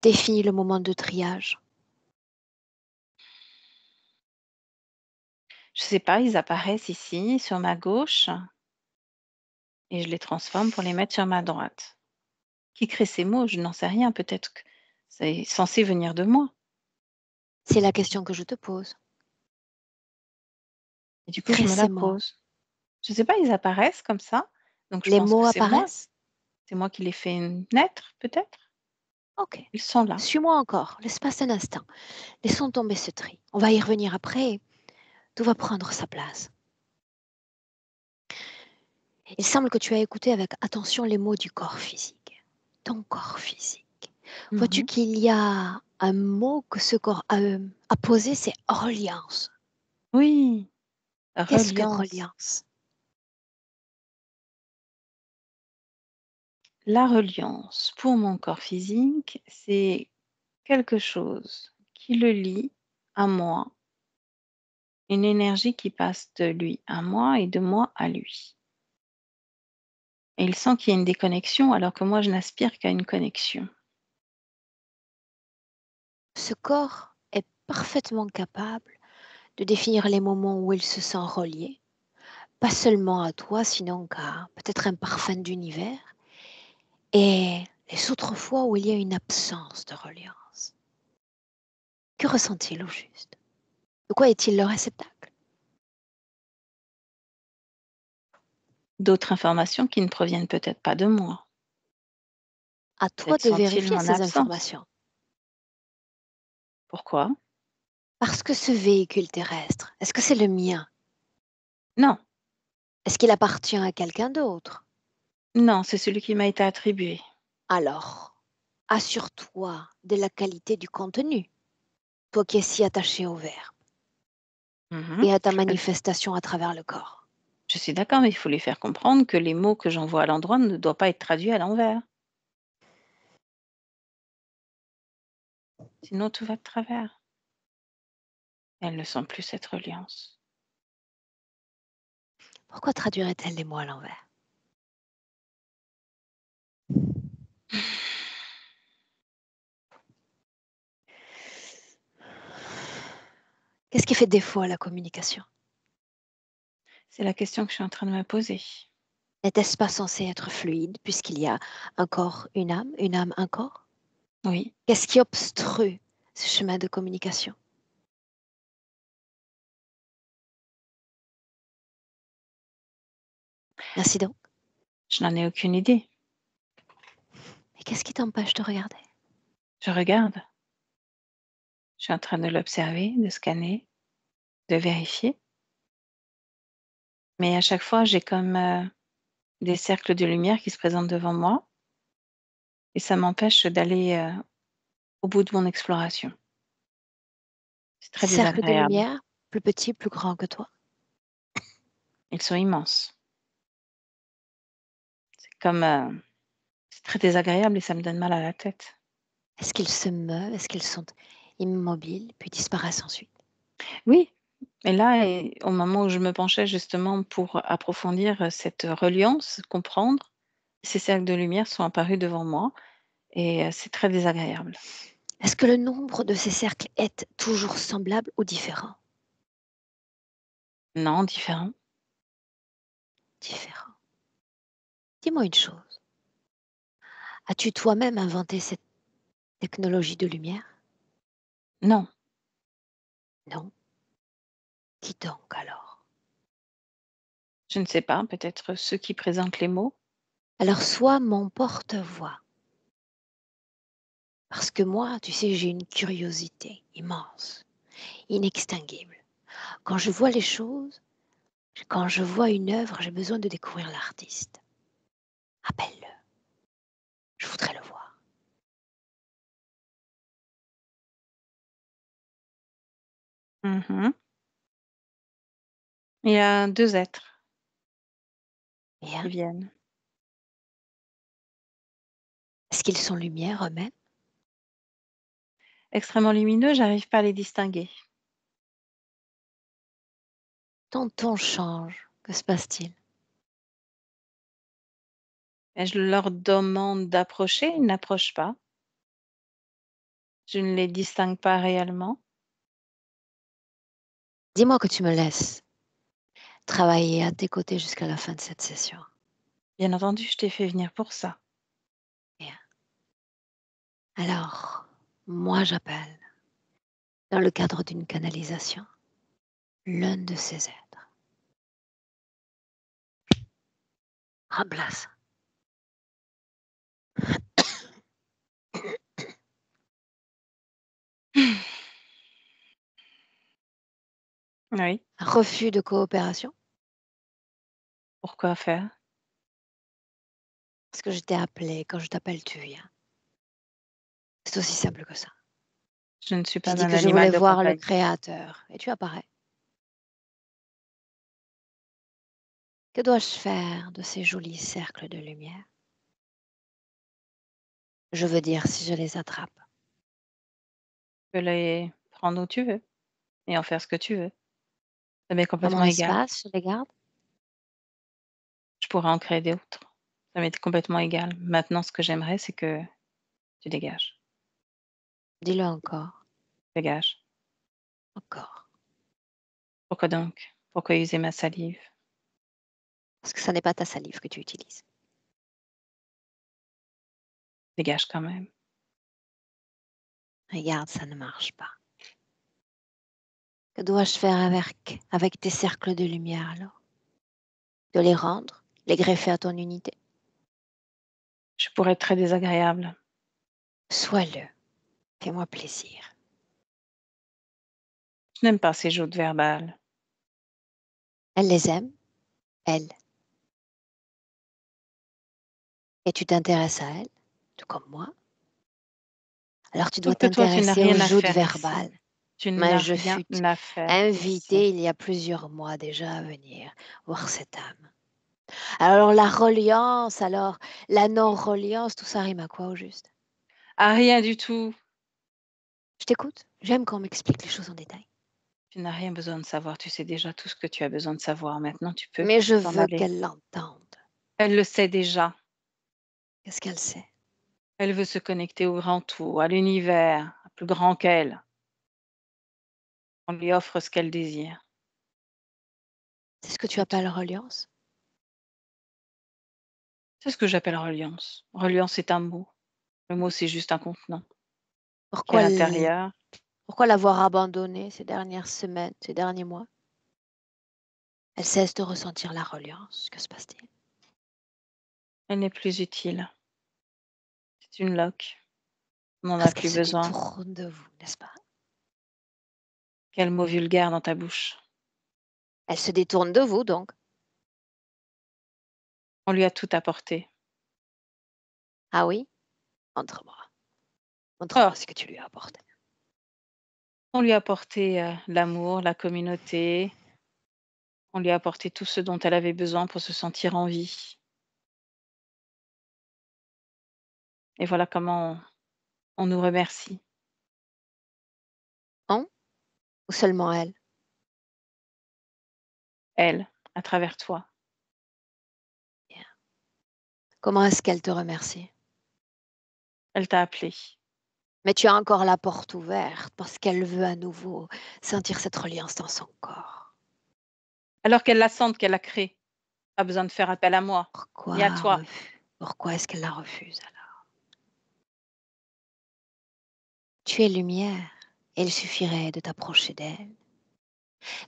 Speaker 1: définit le moment de triage?
Speaker 3: je sais pas, ils apparaissent ici, sur ma gauche, et je les transforme pour les mettre sur ma droite. Qui crée ces mots? Je n'en sais rien. Peut-être que c'est censé venir de moi.
Speaker 1: C'est la question que je te pose.
Speaker 3: Et
Speaker 1: Qui
Speaker 3: du coup, je
Speaker 1: crée
Speaker 3: me la
Speaker 1: ces mots?
Speaker 3: pose. Je sais pas, ils apparaissent comme ça. Donc je
Speaker 1: Les
Speaker 3: pense que
Speaker 1: mots
Speaker 3: c'est moi.
Speaker 1: apparaissent?
Speaker 3: C'est moi qui les fais naître, peut-être.
Speaker 1: Ok.
Speaker 3: Ils sont là.
Speaker 1: Suis-moi encore, l'espace d'un instant. Laissons tomber ce tri. On va y revenir après. Tout va prendre sa place. Il semble que tu as écouté avec attention les mots du corps physique. Ton corps physique. Vois-tu
Speaker 3: Mhm.
Speaker 1: qu'il y a un mot que ce corps a posé, c'est reliance.
Speaker 3: Oui,
Speaker 1: Qu'est-ce que
Speaker 3: reliance.
Speaker 1: reliance?
Speaker 3: La reliance pour mon corps physique, c'est quelque chose qui le lie à moi, une énergie qui passe de lui à moi et de moi à lui. Et il sent qu'il y a une déconnexion alors que moi je n'aspire qu'à une connexion.
Speaker 1: Ce corps est parfaitement capable de définir les moments où il se sent relié, pas seulement à toi, sinon qu'à peut-être un parfum d'univers, et les autres fois où il y a une absence de reliance. Que ressent-il au juste? De quoi est-il le réceptacle?
Speaker 3: D'autres informations qui ne proviennent peut-être pas de moi.
Speaker 1: À toi
Speaker 3: Peut-être
Speaker 1: de
Speaker 3: sent-il
Speaker 1: vérifier
Speaker 3: mon
Speaker 1: ces
Speaker 3: absence.
Speaker 1: informations.
Speaker 3: Pourquoi?
Speaker 1: Parce que ce véhicule terrestre, est-ce que c'est le mien?
Speaker 3: Non,
Speaker 1: Est-ce qu'il appartient à quelqu'un d'autre?
Speaker 3: non, c'est celui qui m'a été attribué.
Speaker 1: Alors, assure-toi de la qualité du contenu, toi qui es si attaché au verbe
Speaker 3: Mhm.
Speaker 1: et à ta
Speaker 3: Euh,
Speaker 1: manifestation à travers le corps.
Speaker 3: Je suis d'accord, mais il faut lui faire comprendre que les mots que j'envoie à l'endroit ne doivent pas être traduits à l'envers. Sinon, tout va de travers. Elle ne sent plus cette reliance.
Speaker 1: Pourquoi traduirait-elle les mots à l'envers? Qu'est-ce qui fait défaut à la communication?
Speaker 3: C'est la question que je suis en train de me poser.
Speaker 1: N'était-ce pas censé être fluide puisqu'il y a un corps, une âme, un corps?
Speaker 3: Oui,
Speaker 1: Qu'est-ce qui obstrue ce chemin de communication? Ainsi donc.
Speaker 3: je n'en ai aucune idée.
Speaker 1: Et qu'est-ce qui t'empêche de regarder?
Speaker 3: Je regarde. Je suis en train de l'observer, de scanner, de vérifier. Mais à chaque fois, j'ai comme des cercles de lumière qui se présentent devant moi et ça m'empêche d'aller au bout de mon exploration. C'est très
Speaker 1: Cercle de
Speaker 3: désagréable.
Speaker 1: lumière, plus petit, plus grand que toi.
Speaker 3: Ils sont immenses. C'est comme c'est très désagréable et ça me donne mal à la tête.
Speaker 1: Est-ce qu'ils se meuvent? Est-ce qu'ils sont immobiles, puis disparaissent ensuite?
Speaker 3: Oui, et là, au moment où je me penchais justement pour approfondir cette reliance, comprendre, ces cercles de lumière sont apparus devant moi et c'est très désagréable.
Speaker 1: Est-ce que le nombre de ces cercles est toujours semblable ou différent?
Speaker 3: Non, différent.
Speaker 1: Différent. Dis-moi une chose. As-tu toi-même inventé cette technologie de lumière?
Speaker 3: Non,
Speaker 1: Non. Qui donc alors?
Speaker 3: je ne sais pas, peut-être ceux qui présentent les mots.
Speaker 1: Alors sois mon porte-voix. Parce que moi, tu sais, j'ai une curiosité immense, inextinguible. Quand je vois les choses, quand je vois une œuvre, j'ai besoin de découvrir l'artiste. Appelle-le. Je voudrais le voir.
Speaker 3: Mhm. Il y a 2 êtres qui
Speaker 1: Bien.
Speaker 3: viennent.
Speaker 1: Est-ce qu'ils sont lumière eux-mêmes?
Speaker 3: Extrêmement lumineux, j'arrive pas à les distinguer.
Speaker 1: Ton ton change. Que se passe-t-il?
Speaker 3: Et je leur demande d'approcher, ils n'approchent pas. Je ne les distingue pas réellement.
Speaker 1: Dis-moi que tu me laisses travailler à tes côtés jusqu'à la fin de cette session.
Speaker 3: Bien entendu, je t'ai fait venir pour ça.
Speaker 1: Bien. Alors, moi j'appelle, dans le cadre d'une canalisation, l'un de ces êtres. Remplace.
Speaker 3: Oui,
Speaker 1: Refus de coopération,
Speaker 3: pourquoi faire?
Speaker 1: parce que je t'ai appelé, quand je t'appelle, tu viens. C'est aussi simple que ça.
Speaker 3: Je ne suis
Speaker 1: J'ai
Speaker 3: pas
Speaker 1: dit
Speaker 3: un
Speaker 1: que je
Speaker 3: animal
Speaker 1: voulais
Speaker 3: de
Speaker 1: voir le
Speaker 3: compagnie.
Speaker 1: créateur, et tu apparais. Que dois-je faire de ces jolis cercles de lumière? Je veux dire, si je les attrape.
Speaker 3: Tu peux les prendre où tu veux et en faire ce que tu veux. Ça m'est
Speaker 1: Dans mon
Speaker 3: complètement égal.
Speaker 1: espace, je les garde.
Speaker 3: Je pourrais en créer d'autres. Ça m'est complètement égal. Maintenant, ce que j'aimerais, c'est que tu dégages.
Speaker 1: Dis-le encore,
Speaker 3: Dégage.
Speaker 1: encore.
Speaker 3: Pourquoi donc? Pourquoi user ma salive?
Speaker 1: Parce que ça n'est pas ta salive que tu utilises.
Speaker 3: Dégage quand même.
Speaker 1: Regarde, ça ne marche pas. Que dois-je faire avec tes cercles de lumière alors? De les rendre, les greffer à ton unité?
Speaker 3: Je pourrais être très désagréable.
Speaker 1: Sois-le, fais-moi plaisir.
Speaker 3: Je n'aime pas ces joutes verbales.
Speaker 1: Elle les aime, elle. Et tu t'intéresses à elle, tout comme moi. Alors tu dois
Speaker 3: Sauf que toi, tu n'as
Speaker 1: t'intéresser aux
Speaker 3: rien à
Speaker 1: joutes
Speaker 3: faire ici.
Speaker 1: verbales.
Speaker 3: Tu
Speaker 1: Mais
Speaker 3: n'as
Speaker 1: je
Speaker 3: rien
Speaker 1: fus
Speaker 3: à faire ici.
Speaker 1: invitée il y a plusieurs mois déjà à venir voir cette âme. Alors la reliance, alors la non-reliance, tout ça rime à quoi au juste?
Speaker 3: Ah, rien du tout.
Speaker 1: Je t'écoute, j'aime quand on m'explique les choses en détail.
Speaker 3: Tu n'as rien besoin de savoir. Tu sais déjà tout ce que tu as besoin de savoir. Maintenant, tu peux
Speaker 1: Mais je
Speaker 3: t'en
Speaker 1: veux
Speaker 3: aller.
Speaker 1: qu'elle l'entende.
Speaker 3: Elle le sait déjà.
Speaker 1: Qu'est-ce qu'elle sait?
Speaker 3: Elle veut se connecter au grand tout, à l'univers, à plus grand qu'elle. On lui offre ce qu'elle désire.
Speaker 1: C'est ce que tu
Speaker 3: C'est tout.
Speaker 1: appelles reliance?
Speaker 3: C'est ce que j'appelle reliance. Reliance est un mot. Le mot, c'est juste un contenant qui est à
Speaker 1: Pourquoi
Speaker 3: l'intérieur.
Speaker 1: pourquoi l'avoir abandonnée ces dernières semaines, ces derniers mois? Elle cesse de ressentir la reliance. Que se passe-t-il?
Speaker 3: Elle n'est plus utile. C'est une loque. On n'en a
Speaker 1: Parce qu'elle
Speaker 3: plus
Speaker 1: se
Speaker 3: besoin.
Speaker 1: détourne de vous, n'est-ce pas?
Speaker 3: Quel mot vulgaire dans ta bouche.
Speaker 1: Elle se détourne de vous donc.
Speaker 3: On lui a tout apporté.
Speaker 1: Ah oui? Montre-moi.
Speaker 3: Oh,
Speaker 1: Montre-moi ce que tu lui as apporté.
Speaker 3: on lui a apporté l'amour, la communauté. On lui a apporté tout ce dont elle avait besoin pour se sentir en vie. Et voilà comment on nous remercie.
Speaker 1: Non? Ou seulement elle?
Speaker 3: Elle, à travers toi.
Speaker 1: Bien. Comment est-ce qu'elle te remercie?
Speaker 3: Elle t'a appelé.
Speaker 1: Mais tu as encore la porte ouverte parce qu'elle veut à nouveau sentir cette reliance dans son corps.
Speaker 3: Alors qu'elle la sente, qu'elle a créée. Pas besoin de faire appel à moi, ni à toi.
Speaker 1: Pourquoi est-ce qu'elle la refuse alors? Tu es lumière et il suffirait de t'approcher d'elle,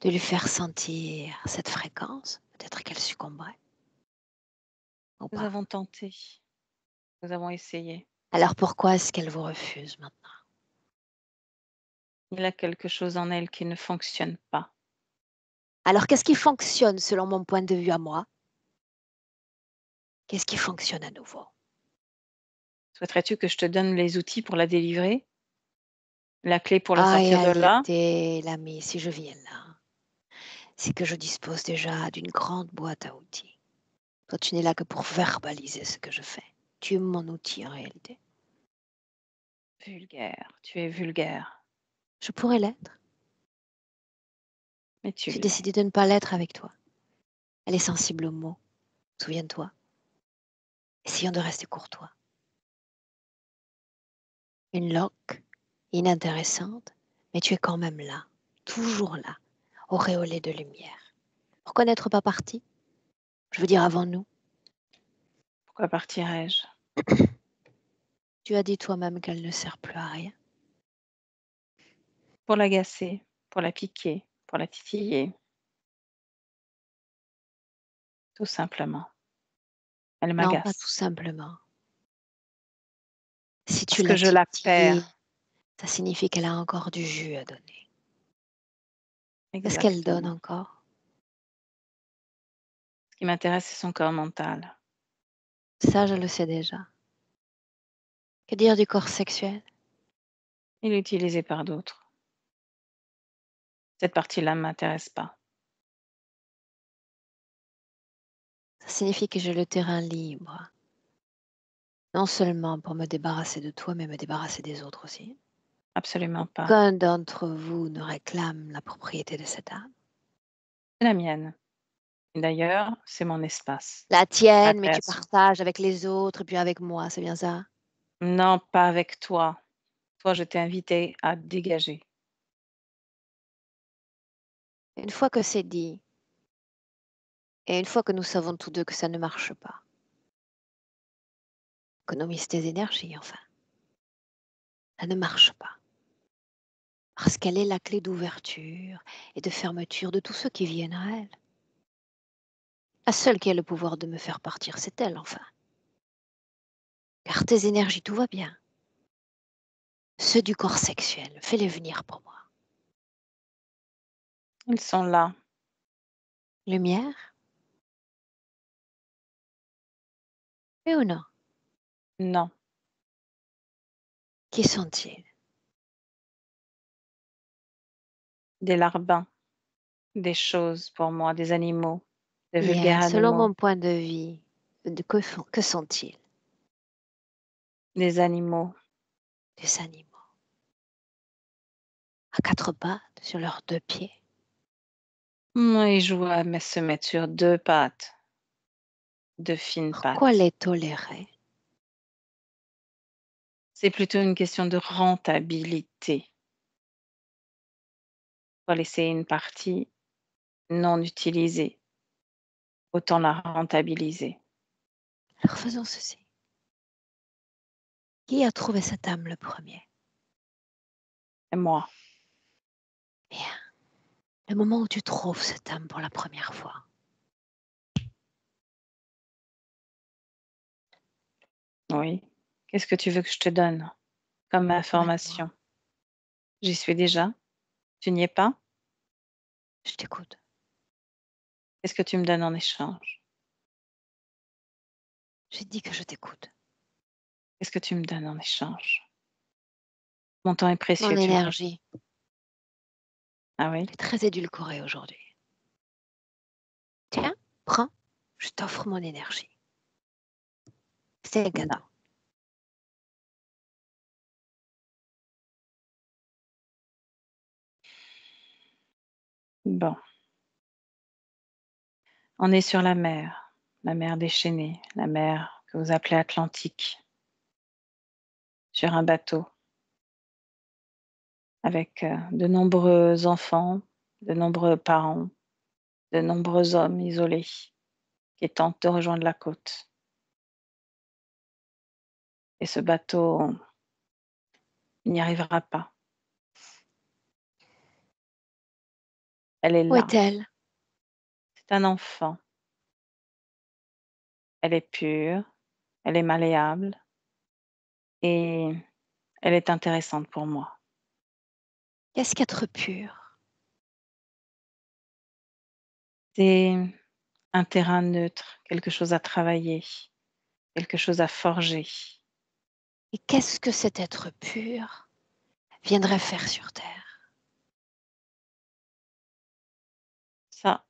Speaker 1: de lui faire sentir cette fréquence. Peut-être qu'elle succomberait ou
Speaker 3: Nous
Speaker 1: pas.
Speaker 3: avons tenté, nous avons essayé.
Speaker 1: Alors pourquoi est-ce qu'elle vous refuse maintenant?
Speaker 3: Il y a quelque chose en elle qui ne fonctionne pas.
Speaker 1: Alors qu'est-ce qui fonctionne selon mon point de vue à moi? Qu'est-ce qui fonctionne à nouveau?
Speaker 3: Souhaiterais-tu que je te donne les outils pour la délivrer? La clé pour la
Speaker 1: Ah, et
Speaker 3: sortir de là?
Speaker 1: réalité, l'ami, si je viens là, c'est que je dispose déjà d'une grande boîte à outils. Toi, tu n'es là que pour verbaliser ce que je fais. Tu es mon outil en réalité.
Speaker 3: Vulgaire, tu es vulgaire,
Speaker 1: Je pourrais l'être.
Speaker 3: mais tu
Speaker 1: J'ai
Speaker 3: l'es.
Speaker 1: décidé de ne pas l'être avec toi. Elle est sensible aux mots. Souviens-toi. Essayons de rester courtois. Une loque, inintéressante, mais tu es quand même là, toujours là, auréolée de lumière. Pourquoi n'être pas parti? Je veux dire avant nous.
Speaker 3: Pourquoi partirais-je?
Speaker 1: Tu as dit toi-même qu'elle ne sert plus à rien.
Speaker 3: Pour l'agacer, pour la piquer, pour la titiller, tout simplement. Elle
Speaker 1: Non, pas tout
Speaker 3: m'agace.
Speaker 1: simplement. Si tu
Speaker 3: Parce que
Speaker 1: l'as
Speaker 3: je la
Speaker 1: titillée,
Speaker 3: perds.
Speaker 1: ça signifie qu'elle a encore du jus à donner. Est-ce qu'elle donne
Speaker 3: Exactement.
Speaker 1: encore?
Speaker 3: Ce qui m'intéresse, c'est son corps mental.
Speaker 1: Ça, je le sais déjà. Que dire du corps sexuel?
Speaker 3: Il est utilisé par d'autres. Cette partie-là ne m'intéresse pas.
Speaker 1: Ça signifie que j'ai le terrain libre. Non seulement pour me débarrasser de toi, mais me débarrasser des autres aussi.
Speaker 3: Absolument pas.
Speaker 1: Aucun d'entre vous ne réclame la propriété de cette âme.
Speaker 3: C'est la mienne. Et d'ailleurs, c'est mon espace,
Speaker 1: La
Speaker 3: la
Speaker 1: tienne, mais tu
Speaker 3: création.
Speaker 1: partages avec les autres et puis avec moi, c'est bien ça?
Speaker 3: Non, pas avec toi. Toi, je t'ai invité à dégager.
Speaker 1: Une fois que c'est dit et une fois que nous savons tous 2 que ça ne marche pas, économise tes énergies enfin, ça ne marche pas. Parce qu'elle est la clé d'ouverture et de fermeture de tous ceux qui viennent à elle. La seule qui a le pouvoir de me faire partir, c'est elle enfin. Car tes énergies, tout va bien. Ceux du corps sexuel, fais-les venir pour moi.
Speaker 3: Ils sont là.
Speaker 1: Lumière? Oui ou non?
Speaker 3: Non,
Speaker 1: Qui sont-ils?
Speaker 3: des larbins, des choses pour moi, des animaux, de
Speaker 1: Bien,
Speaker 3: vulgaires
Speaker 1: selon
Speaker 3: animaux,
Speaker 1: mon point de vue, que sont-ils?
Speaker 3: des animaux.
Speaker 1: Des animaux. À 4 pattes, sur leurs 2 pieds.
Speaker 3: Ils jouent à se mettre sur 2 pattes, de fines
Speaker 1: Pourquoi
Speaker 3: pattes.
Speaker 1: les tolérer?
Speaker 3: C'est plutôt une question de rentabilité. Faut laisser une partie non utilisée, autant la rentabiliser.
Speaker 1: Alors faisons ceci. Qui a trouvé cette âme le premier?
Speaker 3: Et moi,
Speaker 1: Bien. Le moment où tu trouves cette âme pour la première fois,
Speaker 3: oui. Qu'est-ce que tu veux que je te donne comme
Speaker 1: promets-moi,
Speaker 3: information? J'y suis déjà? Tu n'y es pas?
Speaker 1: je t'écoute.
Speaker 3: Qu'est-ce que tu me donnes en échange?
Speaker 1: J'ai dit que je t'écoute.
Speaker 3: Qu'est-ce que tu me donnes en échange? Mon temps est
Speaker 1: Mon
Speaker 3: précieux, tu le sais.
Speaker 1: énergie,
Speaker 3: Ah oui?
Speaker 1: elle est très édulcorée aujourd'hui. Tiens, prends, je t'offre mon énergie. C'est un
Speaker 3: Non.
Speaker 1: cadeau.
Speaker 3: Bon, on est sur la mer déchaînée, la mer que vous appelez Atlantique, sur un bateau avec, de nombreux enfants, de nombreux parents, de nombreux hommes isolés qui tentent de rejoindre la côte. Et ce bateau n'y arrivera pas. Elle est
Speaker 1: Où
Speaker 3: là.
Speaker 1: est-elle?
Speaker 3: C'est un enfant. Elle est pure, elle est malléable et elle est intéressante pour moi.
Speaker 1: Qu'est-ce qu'être pur?
Speaker 3: C'est un terrain neutre, quelque chose à travailler, quelque chose à forger.
Speaker 1: Et qu'est-ce que cet être pur viendrait faire sur Terre?
Speaker 3: Ça,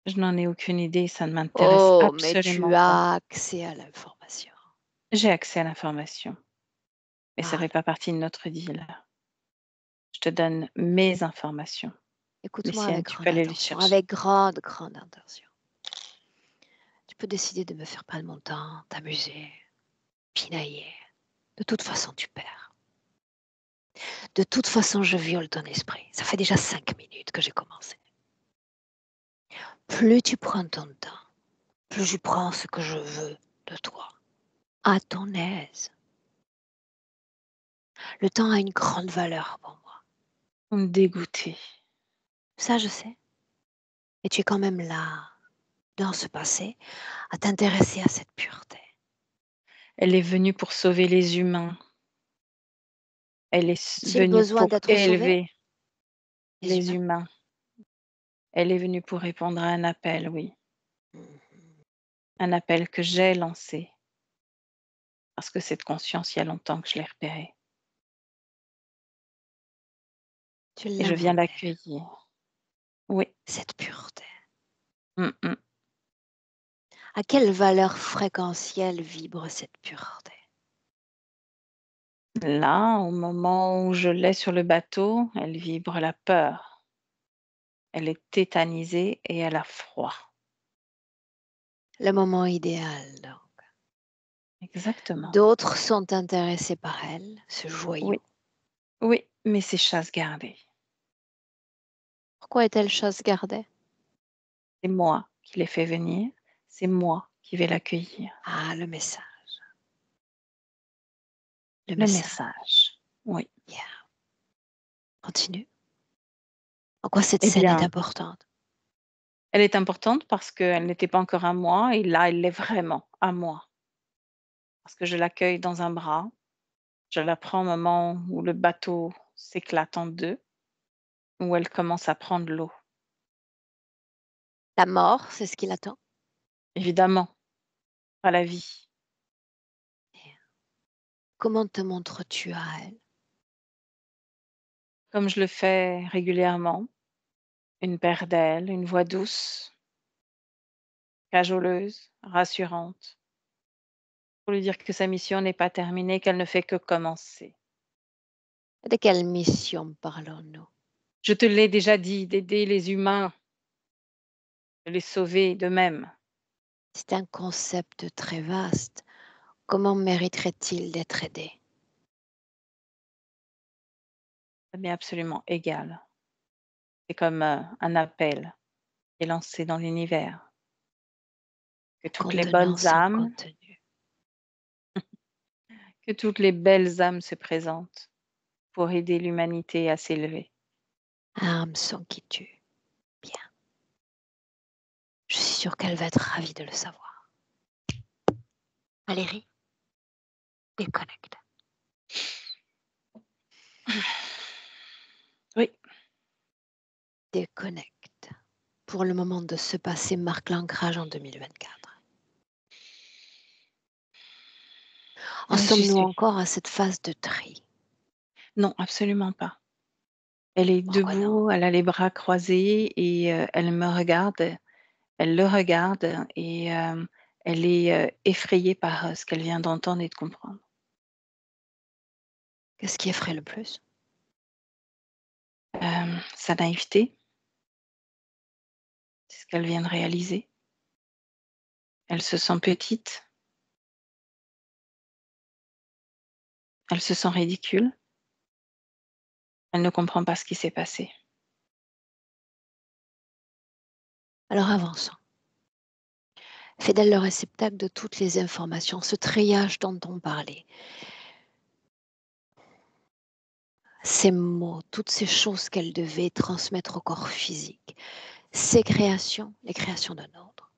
Speaker 3: je n'en ai aucune idée, ça ne m'intéresse
Speaker 1: Oh, mais tu
Speaker 3: absolument pas.
Speaker 1: as accès à l'information.
Speaker 3: J'ai accès à l'information, mais ça
Speaker 1: Voilà.
Speaker 3: fait pas partie de notre deal. Je te donne mes informations. Les
Speaker 1: Écoute-moi
Speaker 3: siennes,
Speaker 1: avec
Speaker 3: tu peux
Speaker 1: grande
Speaker 3: aller les
Speaker 1: attention,
Speaker 3: chercher.
Speaker 1: avec grande, grande attention. Tu peux décider de me faire perdre mon temps, t'amuser, pinailler. De toute façon, tu perds. De toute façon, je viole ton esprit. Ça fait déjà 5 minutes que j'ai commencé. Plus tu prends ton temps, plus je prends ce que je veux de toi, à ton aise. Le temps a une grande valeur pour moi.
Speaker 3: Vous me dégoûtez.
Speaker 1: Ça, je sais. Et tu es quand même là, dans ce passé, à t'intéresser à cette pureté.
Speaker 3: Elle est venue pour sauver les humains. Elle est
Speaker 1: A-t-il
Speaker 3: venue
Speaker 1: besoin
Speaker 3: pour
Speaker 1: d'être sauvé,
Speaker 3: élever
Speaker 1: les
Speaker 3: les
Speaker 1: humains?
Speaker 3: humains. Elle est venue pour répondre à un appel, oui.
Speaker 1: Mhm.
Speaker 3: Un appel que j'ai lancé, parce que cette conscience, il y a longtemps que je l'ai repérée
Speaker 1: Tu
Speaker 3: et
Speaker 1: l'as
Speaker 3: je viens
Speaker 1: voulu,
Speaker 3: l'accueillir. Oui.
Speaker 1: cette pureté.
Speaker 3: Mmh mh.
Speaker 1: À quelle valeur fréquentielle vibre cette pureté?
Speaker 3: Là, au moment où je l'ai sur le bateau, elle vibre la peur. Elle est tétanisée et elle a froid.
Speaker 1: Le moment idéal, donc.
Speaker 3: Exactement.
Speaker 1: D'autres sont intéressés par elle, ce
Speaker 3: Oui,
Speaker 1: joyau.
Speaker 3: oui, mais c'est chasse gardée.
Speaker 1: Pourquoi est-elle chasse gardée?
Speaker 3: C'est moi qui l'ai fait venir, c'est moi qui vais l'accueillir.
Speaker 1: Ah, le message. Le
Speaker 3: Le
Speaker 1: message.
Speaker 3: message, oui.
Speaker 1: Yeah. Continue. En quoi cette
Speaker 3: Eh
Speaker 1: scène est
Speaker 3: bien,
Speaker 1: importante?
Speaker 3: elle est importante parce qu'elle n'était pas encore à moi et là, elle l'est vraiment à moi. Parce que je l'accueille dans un bras, je la prends au moment où le bateau s'éclate en deux, où elle commence à prendre l'eau.
Speaker 1: La mort, c'est ce qui l'attend.
Speaker 3: Évidemment, pas la vie.
Speaker 1: Comment te montres-tu à elle?
Speaker 3: Comme je le fais régulièrement, une paire d'ailes, une voix douce, cajoleuse, rassurante, pour lui dire que sa mission n'est pas terminée, qu'elle ne fait que commencer.
Speaker 1: De quelle mission parlons-nous?
Speaker 3: Je te l'ai déjà dit, d'aider les humains, de les sauver d'eux-mêmes.
Speaker 1: C'est un concept très vaste. Comment mériterait-il d'être aidé?
Speaker 3: Ça m'est absolument égal. C'est comme un appel qui est lancé dans l'univers, que toutes les
Speaker 1: Contenant
Speaker 3: bonnes
Speaker 1: son
Speaker 3: âmes,
Speaker 1: contenu.
Speaker 3: que toutes les belles âmes se présentent pour aider l'humanité à s'élever.
Speaker 1: Hameçon qui tue. Bien. Je suis sûre qu'elle va être ravie de le savoir. Valérie, déconnecte.
Speaker 3: Oui,
Speaker 1: Déconnecte. Pour le moment de se passer marque l'ancrage en 2024. En
Speaker 3: j'en suis
Speaker 1: sommes-nous
Speaker 3: sûre.
Speaker 1: encore à cette phase de tri?
Speaker 3: Non, absolument pas. Elle est
Speaker 1: Pourquoi non?
Speaker 3: debout, elle a les bras croisés et elle me regarde, elle le regarde et elle est effrayée par ce qu'elle vient d'entendre et de comprendre.
Speaker 1: Qu'est-ce qui effraie le plus?
Speaker 3: Sa naïveté, c'est ce qu'elle vient de réaliser. Elle se sent petite, elle se sent ridicule, elle ne comprend pas ce qui s'est passé.
Speaker 1: Alors avançons. Fais d'elle le réceptacle de toutes les informations, ce triage dont on parlait. Ces mots, toutes ces choses qu'elle devait transmettre au corps physique. Ses créations, les créations d'un autre.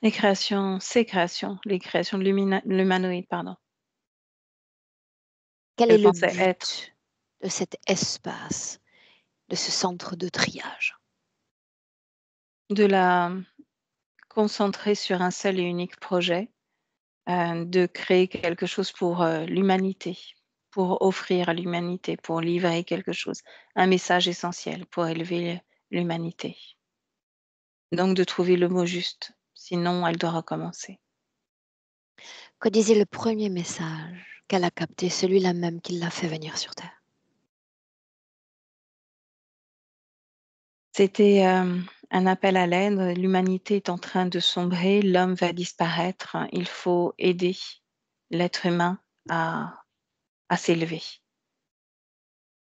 Speaker 3: Les créations, ces créations, les créations de l'humanoïde, pardon,
Speaker 1: Quel est
Speaker 3: qu'elle
Speaker 1: le
Speaker 3: pensait être,
Speaker 1: but de cet espace, de ce centre de triage?
Speaker 3: de la concentrer sur un seul et unique projet, de créer quelque chose pour l'humanité, pour offrir à l'humanité, pour livrer quelque chose, un message essentiel pour élever l'humanité. Donc de trouver le mot juste, sinon elle doit recommencer.
Speaker 1: Que disait le premier message qu'elle a capté, celui-là même qui l'a fait venir sur Terre?
Speaker 3: C'était un appel à l'aide, l'humanité est en train de sombrer, l'homme va disparaître, il faut aider l'être humain à s'élever.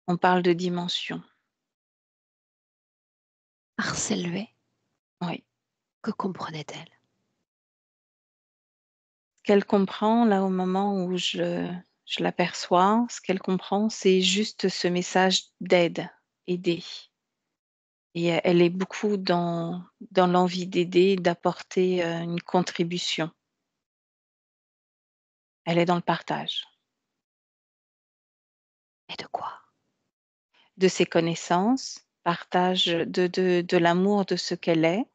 Speaker 3: On parle de dimension,
Speaker 1: Harcelée,
Speaker 3: oui.
Speaker 1: que comprenait-elle?
Speaker 3: Ce qu'elle comprend là au moment où je l'aperçois, ce qu'elle comprend, c'est juste ce message d'aide, aider. Et elle est beaucoup dans l'envie d'aider, d'apporter une contribution. Elle est dans le partage
Speaker 1: Et de quoi?
Speaker 3: de ses connaissances, partage de l'amour de ce qu'elle est,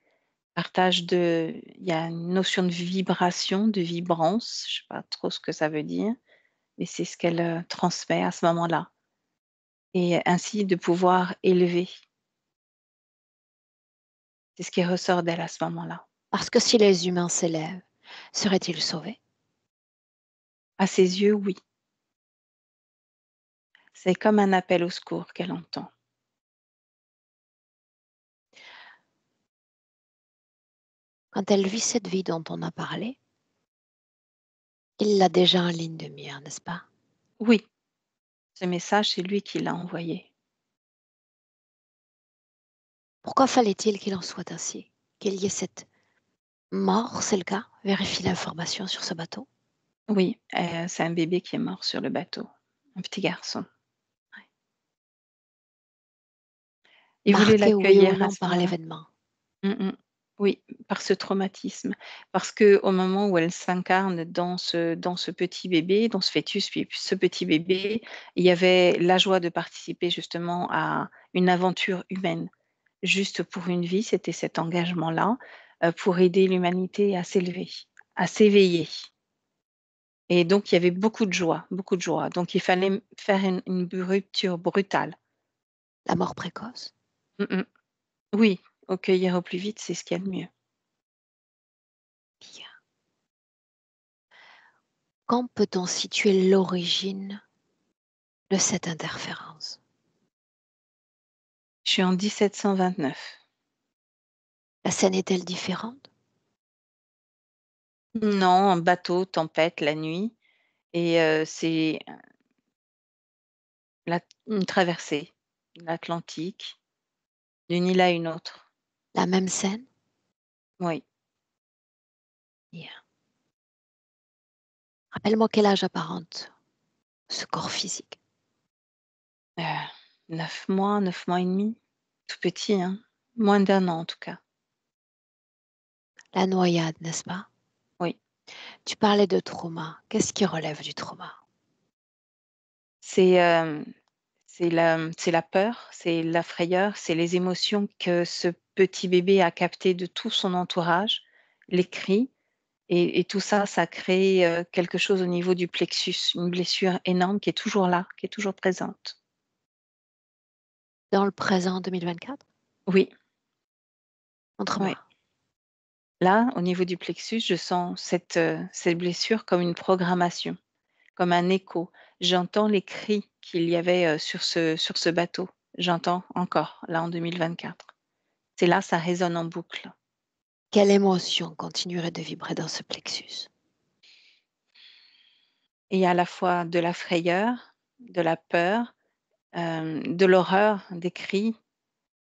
Speaker 3: partage de, il y a une notion de vibration, de vibrance, je sais pas trop ce que ça veut dire, mais c'est ce qu'elle transmet à ce moment-là. Et ainsi de pouvoir élever. C'est ce qui ressort d'elle à ce moment-là.
Speaker 1: Parce que si les humains s'élèvent, seraient-ils sauvés?
Speaker 3: À ses yeux, oui. C'est comme un appel au secours qu'elle entend.
Speaker 1: Quand elle vit cette vie dont on a parlé, il l'a déjà en ligne de mire, n'est-ce pas?
Speaker 3: Oui, ce message, c'est lui qui l'a envoyé.
Speaker 1: Pourquoi fallait-il qu'il en soit ainsi? Qu'il y ait cette mort, c'est le cas? Vérifie l'information sur ce bateau.
Speaker 3: Oui, c'est un bébé qui est mort sur le bateau, un petit garçon. Ouais. Il voulait
Speaker 1: Marqué oui ou
Speaker 3: l'accueillir à
Speaker 1: non
Speaker 3: ce
Speaker 1: par
Speaker 3: moment-là.
Speaker 1: l'événement.
Speaker 3: Mmh. Oui, par ce traumatisme. Parce que au moment où elle s'incarne dans ce petit bébé, dans ce fœtus, puis ce petit bébé, il y avait la joie de participer justement à une aventure humaine. Juste pour une vie, c'était cet engagement-là, pour aider l'humanité à s'élever, à s'éveiller. Et donc il y avait beaucoup de joie, beaucoup de joie. Donc il fallait faire une rupture brutale.
Speaker 1: La mort précoce.
Speaker 3: Mmh. Oui, accueillir au plus vite, c'est ce qu'il y a de mieux.
Speaker 1: Bien. Quand peut-on situer l'origine de cette interférence?
Speaker 3: Je suis en 1729.
Speaker 1: La scène est-elle différente?
Speaker 3: Non, en bateau, tempête, la nuit et c'est une traversée de l'Atlantique, d'une île à une autre.
Speaker 1: La même scène?
Speaker 3: Oui,
Speaker 1: Bien. Rappelle-moi quel âge apparente ce corps physique.
Speaker 3: heu, 9 mois et demi, tout petit, hein, moins d'1 an en tout cas.
Speaker 1: La noyade, n'est-ce pas?
Speaker 3: Oui,
Speaker 1: Tu parlais de trauma. Qu'est-ce qui relève du trauma?
Speaker 3: c'est, c'est la peur, c'est la frayeur, c'est les émotions que ce petit bébé a captées de tout son entourage, les cris et tout ça, ça crée, quelque chose au niveau du plexus, une blessure énorme qui est toujours là, qui est toujours présente.
Speaker 1: Dans le présent 2024?
Speaker 3: Oui,
Speaker 1: Montre-moi.
Speaker 3: ouais. Là, au niveau du plexus, je sens cette blessure comme une programmation, comme un écho. J'entends les cris qu'il y avait, sur ce bateau. J'entends encore, là, en 2024. C'est là, ça résonne en boucle.
Speaker 1: Quelle émotion continuerait de vibrer dans ce plexus?
Speaker 3: Et il y a à la fois de la frayeur, de la peur, de l'horreur, des cris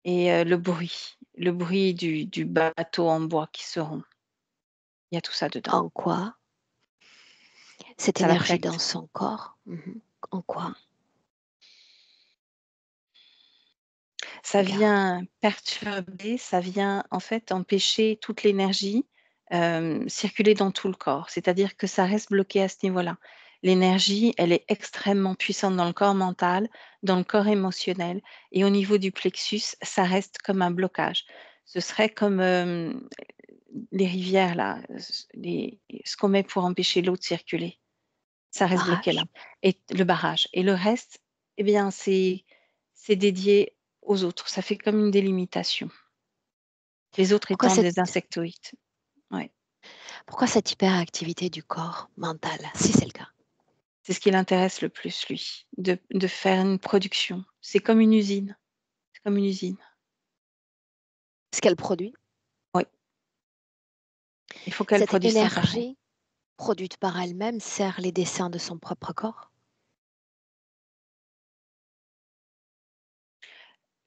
Speaker 3: et le bruit du bateau en bois qui se rompt. Il y a tout ça dedans.
Speaker 1: En quoi cette
Speaker 3: Ça
Speaker 1: énergie dans
Speaker 3: l'affecte.
Speaker 1: son corps? En quoi?
Speaker 3: Ça
Speaker 1: Regarde.
Speaker 3: vient perturber, ça vient en fait empêcher toute l'énergie, circuler dans tout le corps. C'est-à-dire que ça reste bloqué à ce niveau-là. L'énergie, elle est extrêmement puissante dans le corps mental, dans le corps émotionnel et au niveau du plexus, ça reste comme un blocage. Ce serait comme, les rivières là, ce qu'on met pour empêcher l'eau de circuler. Ça reste bloqué là
Speaker 1: Barrage.
Speaker 3: et le barrage et le reste, eh bien, c'est dédié aux autres. Ça fait comme une délimitation. Les autres
Speaker 1: Pourquoi
Speaker 3: étant des
Speaker 1: cette,
Speaker 3: insectoïdes. Ouais.
Speaker 1: pourquoi cette hyperactivité du corps mental, si c'est le cas?
Speaker 3: C'est ce qui l'intéresse le plus lui, de faire une production. C'est comme une usine, c'est comme une usine.
Speaker 1: Ce qu'elle produit?
Speaker 3: Oui, il faut qu'elle
Speaker 1: Cette
Speaker 3: produise sans arrêt.
Speaker 1: énergie produite par elle-même sert les desseins de son propre corps?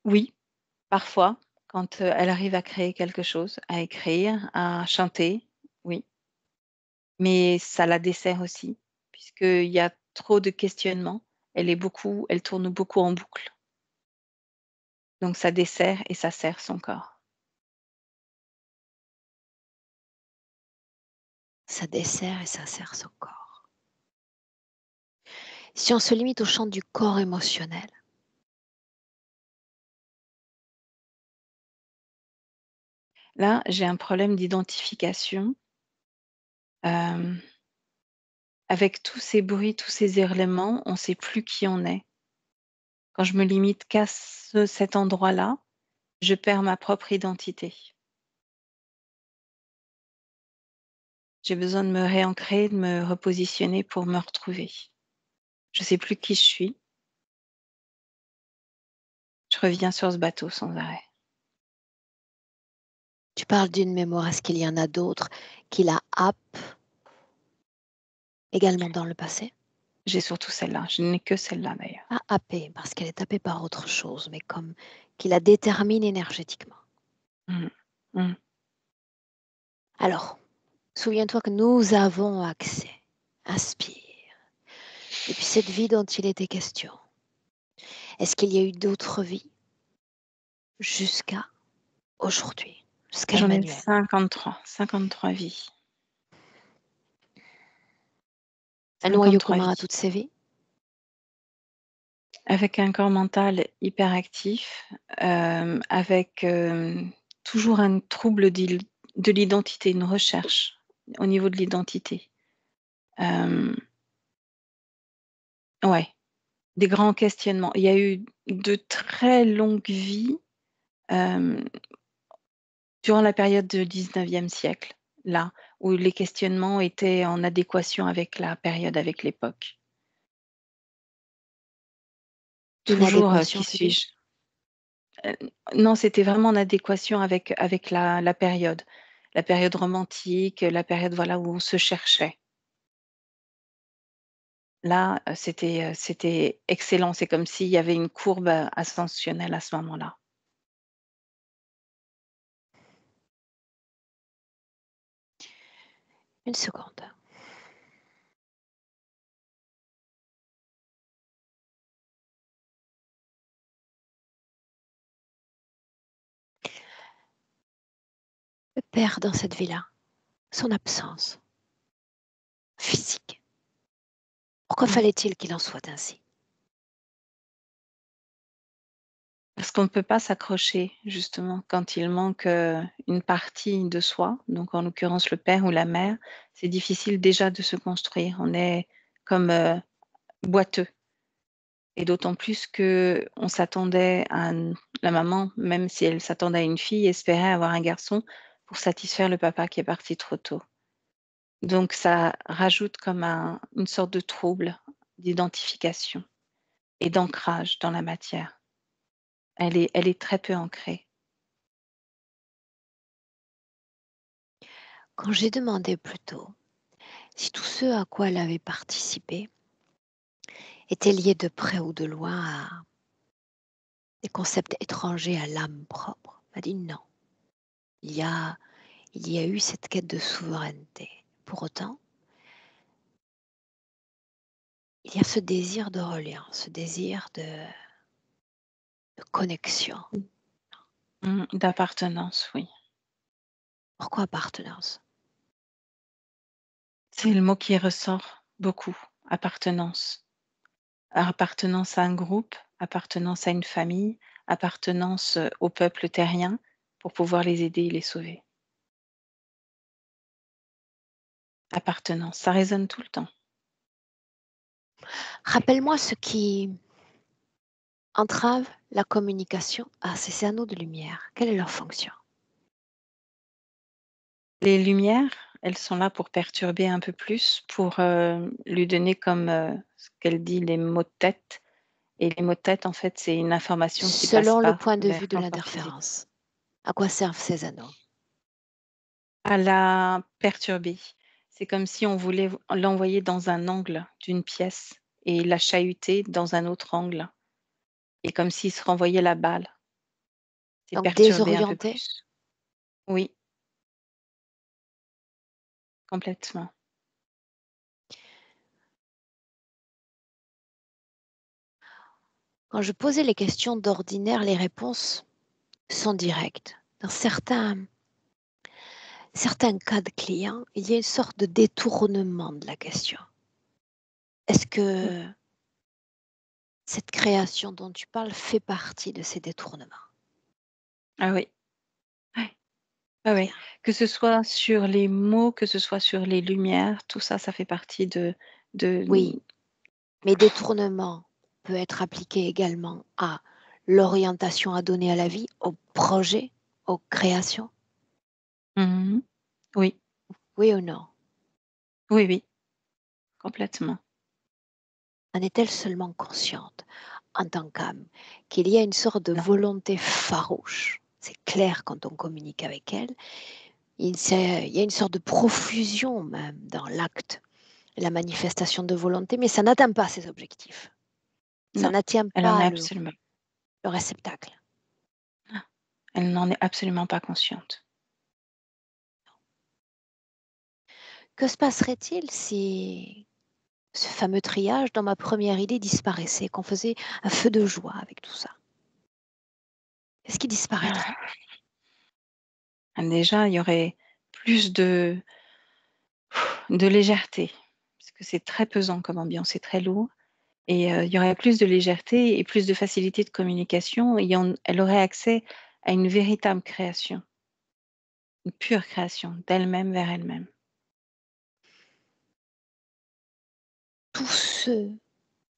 Speaker 3: Oui, parfois, quand, elle arrive à créer quelque chose, à écrire, à chanter, oui, mais ça la dessert aussi, puisqu'il y a trop de questionnements. Elle tourne beaucoup en boucle. Donc ça dessert et ça sert son corps.
Speaker 1: Ça dessert et ça sert son corps. Si on se limite au champ du corps émotionnel,
Speaker 3: Là, j'ai un problème d'identification, hem, avec tous ces bruits, tous ces éléments, on ne sait plus qui on est. Quand je me limite qu'à cet endroit-là, je perds ma propre identité. J'ai besoin de me réancrer, de me repositionner pour me retrouver. Je ne sais plus qui je suis. Je reviens sur ce bateau sans arrêt.
Speaker 1: Tu parles d'une mémoire, est-ce qu'il y en a d'autres qui la happent également dans le passé?
Speaker 3: J'ai surtout celle-là. Je n'ai que celle-là d'ailleurs.
Speaker 1: Pas happée, parce qu'elle est happée par autre chose, mais comme qui la détermine énergétiquement.
Speaker 3: Mmh. Mmh.
Speaker 1: Alors, souviens-toi que nous avons accès. Inspire. Depuis cette vie dont il était question, est-ce qu'il y a eu d'autres vies jusqu'à aujourd'hui, jusqu'à
Speaker 3: J'en ai
Speaker 1: Emmanuel?
Speaker 3: 53 vies.
Speaker 1: Un noyau
Speaker 3: 53
Speaker 1: commun à
Speaker 3: vies.
Speaker 1: toutes ces vies?
Speaker 3: Avec un corps mental hyperactif, avec, toujours un trouble de l'identité, une recherche au niveau de l'identité. Hem, ouais, des grands questionnements. Il y a eu de très longues vies, hem, durant la période du 19e siècle, là, où les questionnements étaient en adéquation avec la période, avec l'époque. Toujours,
Speaker 1: Inadéquation,
Speaker 3: qui
Speaker 1: tu dis?
Speaker 3: suis-je? Heu, non, c'était vraiment en adéquation avec la période romantique, la période, voilà, où on se cherchait. Là, c'était excellent. C'est comme s'il y avait une courbe, ascensionnelle à ce moment-là.
Speaker 1: Une seconde. Le père dans cette vie-là, son absence physique. Pourquoi
Speaker 3: Mmh.
Speaker 1: fallait-il qu'il en soit ainsi?
Speaker 3: Parce qu'on ne peut pas s'accrocher justement quand il manque, une partie de soi, donc en l'occurrence le père ou la mère, c'est difficile déjà de se construire. On est comme, boiteux. Et d'autant plus qu'on s'attendait à la maman, même si elle s'attendait à une fille, espérait avoir un garçon pour satisfaire le papa qui est parti trop tôt. Donc ça rajoute comme une sorte de trouble d'identification et d'ancrage dans la matière. Elle est très peu ancrée.
Speaker 1: Quand j'ai demandé plus tôt si tout ce à quoi elle avait participé était lié de près ou de loin à des concepts étrangers à l'âme propre, elle m'a dit non. Il y a, il y a eu cette quête de souveraineté. Pour autant, il y a ce désir de reliance, ce désir de connexion.
Speaker 3: D'appartenance, oui.
Speaker 1: Pourquoi appartenance?
Speaker 3: C'est le mot qui ressort beaucoup, appartenance. Appartenance à un groupe, appartenance à une famille, appartenance, au peuple terrien pour pouvoir les aider et les sauver. Appartenance, ça résonne tout le temps.
Speaker 1: Rappelle-moi ce qui entrave la communication à ces anneaux de lumière. Quelle est leur fonction?
Speaker 3: Les lumières, elles sont là pour perturber un peu plus, pour, lui donner comme, ce qu'elle dit, les mots de tête et les mots de tête, en fait, c'est une information qui passe
Speaker 1: Selon le
Speaker 3: pas
Speaker 1: point de
Speaker 3: vers
Speaker 1: vue de
Speaker 3: ton corps physique.
Speaker 1: l'interférence, à quoi servent ces anneaux?
Speaker 3: À la perturber. C'est comme si on voulait l'envoyer dans un angle d'une pièce et la chahuter dans un autre angle et comme s'il se renvoyait la balle. C'est
Speaker 1: Donc
Speaker 3: perturber un peu
Speaker 1: désorientés?
Speaker 3: plus. Oui, complètement.
Speaker 1: Quand je posais les questions d'ordinaire, les réponses sont directes. Dans certains cas de clients, il y a une sorte de détournement de la question. Est-ce
Speaker 3: Mmh.
Speaker 1: que cette création dont tu parles fait partie de ces détournements?
Speaker 3: Ah oui, ouais, ouais, ouais.
Speaker 1: Bien.
Speaker 3: Que ce soit sur les mots, que ce soit sur les lumières, tout ça, ça fait partie de
Speaker 1: Oui, mais détournement peut être appliqué également à l'orientation à donner à la vie, au projet, aux créations.
Speaker 3: mmh Oui,
Speaker 1: Oui ou non?
Speaker 3: oui, oui, complètement.
Speaker 1: En est-elle seulement consciente en tant qu'âme qu'il y a une sorte de
Speaker 3: Non.
Speaker 1: volonté farouche? C'est clair quand on communique avec elle. Il y a une sorte de profusion même dans l'acte, la manifestation de volonté, mais ça n'atteint pas ses objectifs. Ça
Speaker 3: Non,
Speaker 1: n'atteint
Speaker 3: elle en est
Speaker 1: pas
Speaker 3: absolument,
Speaker 1: le réceptacle.
Speaker 3: elle n'en est absolument pas consciente.
Speaker 1: Que se passerait-il si ce fameux triage dans ma première idée disparaissait, qu'on faisait un feu de joie avec tout ça? Qu'est-ce qui disparaîtrait?
Speaker 3: Déjà, il y aurait plus de légèreté, parce que c'est très pesant comme ambiance, c'est très lourd. Et il y aurait plus de légèreté et plus de facilité de communication et elle aurait accès à une véritable création, une pure création d'elle-même vers elle-même.
Speaker 1: Tout ce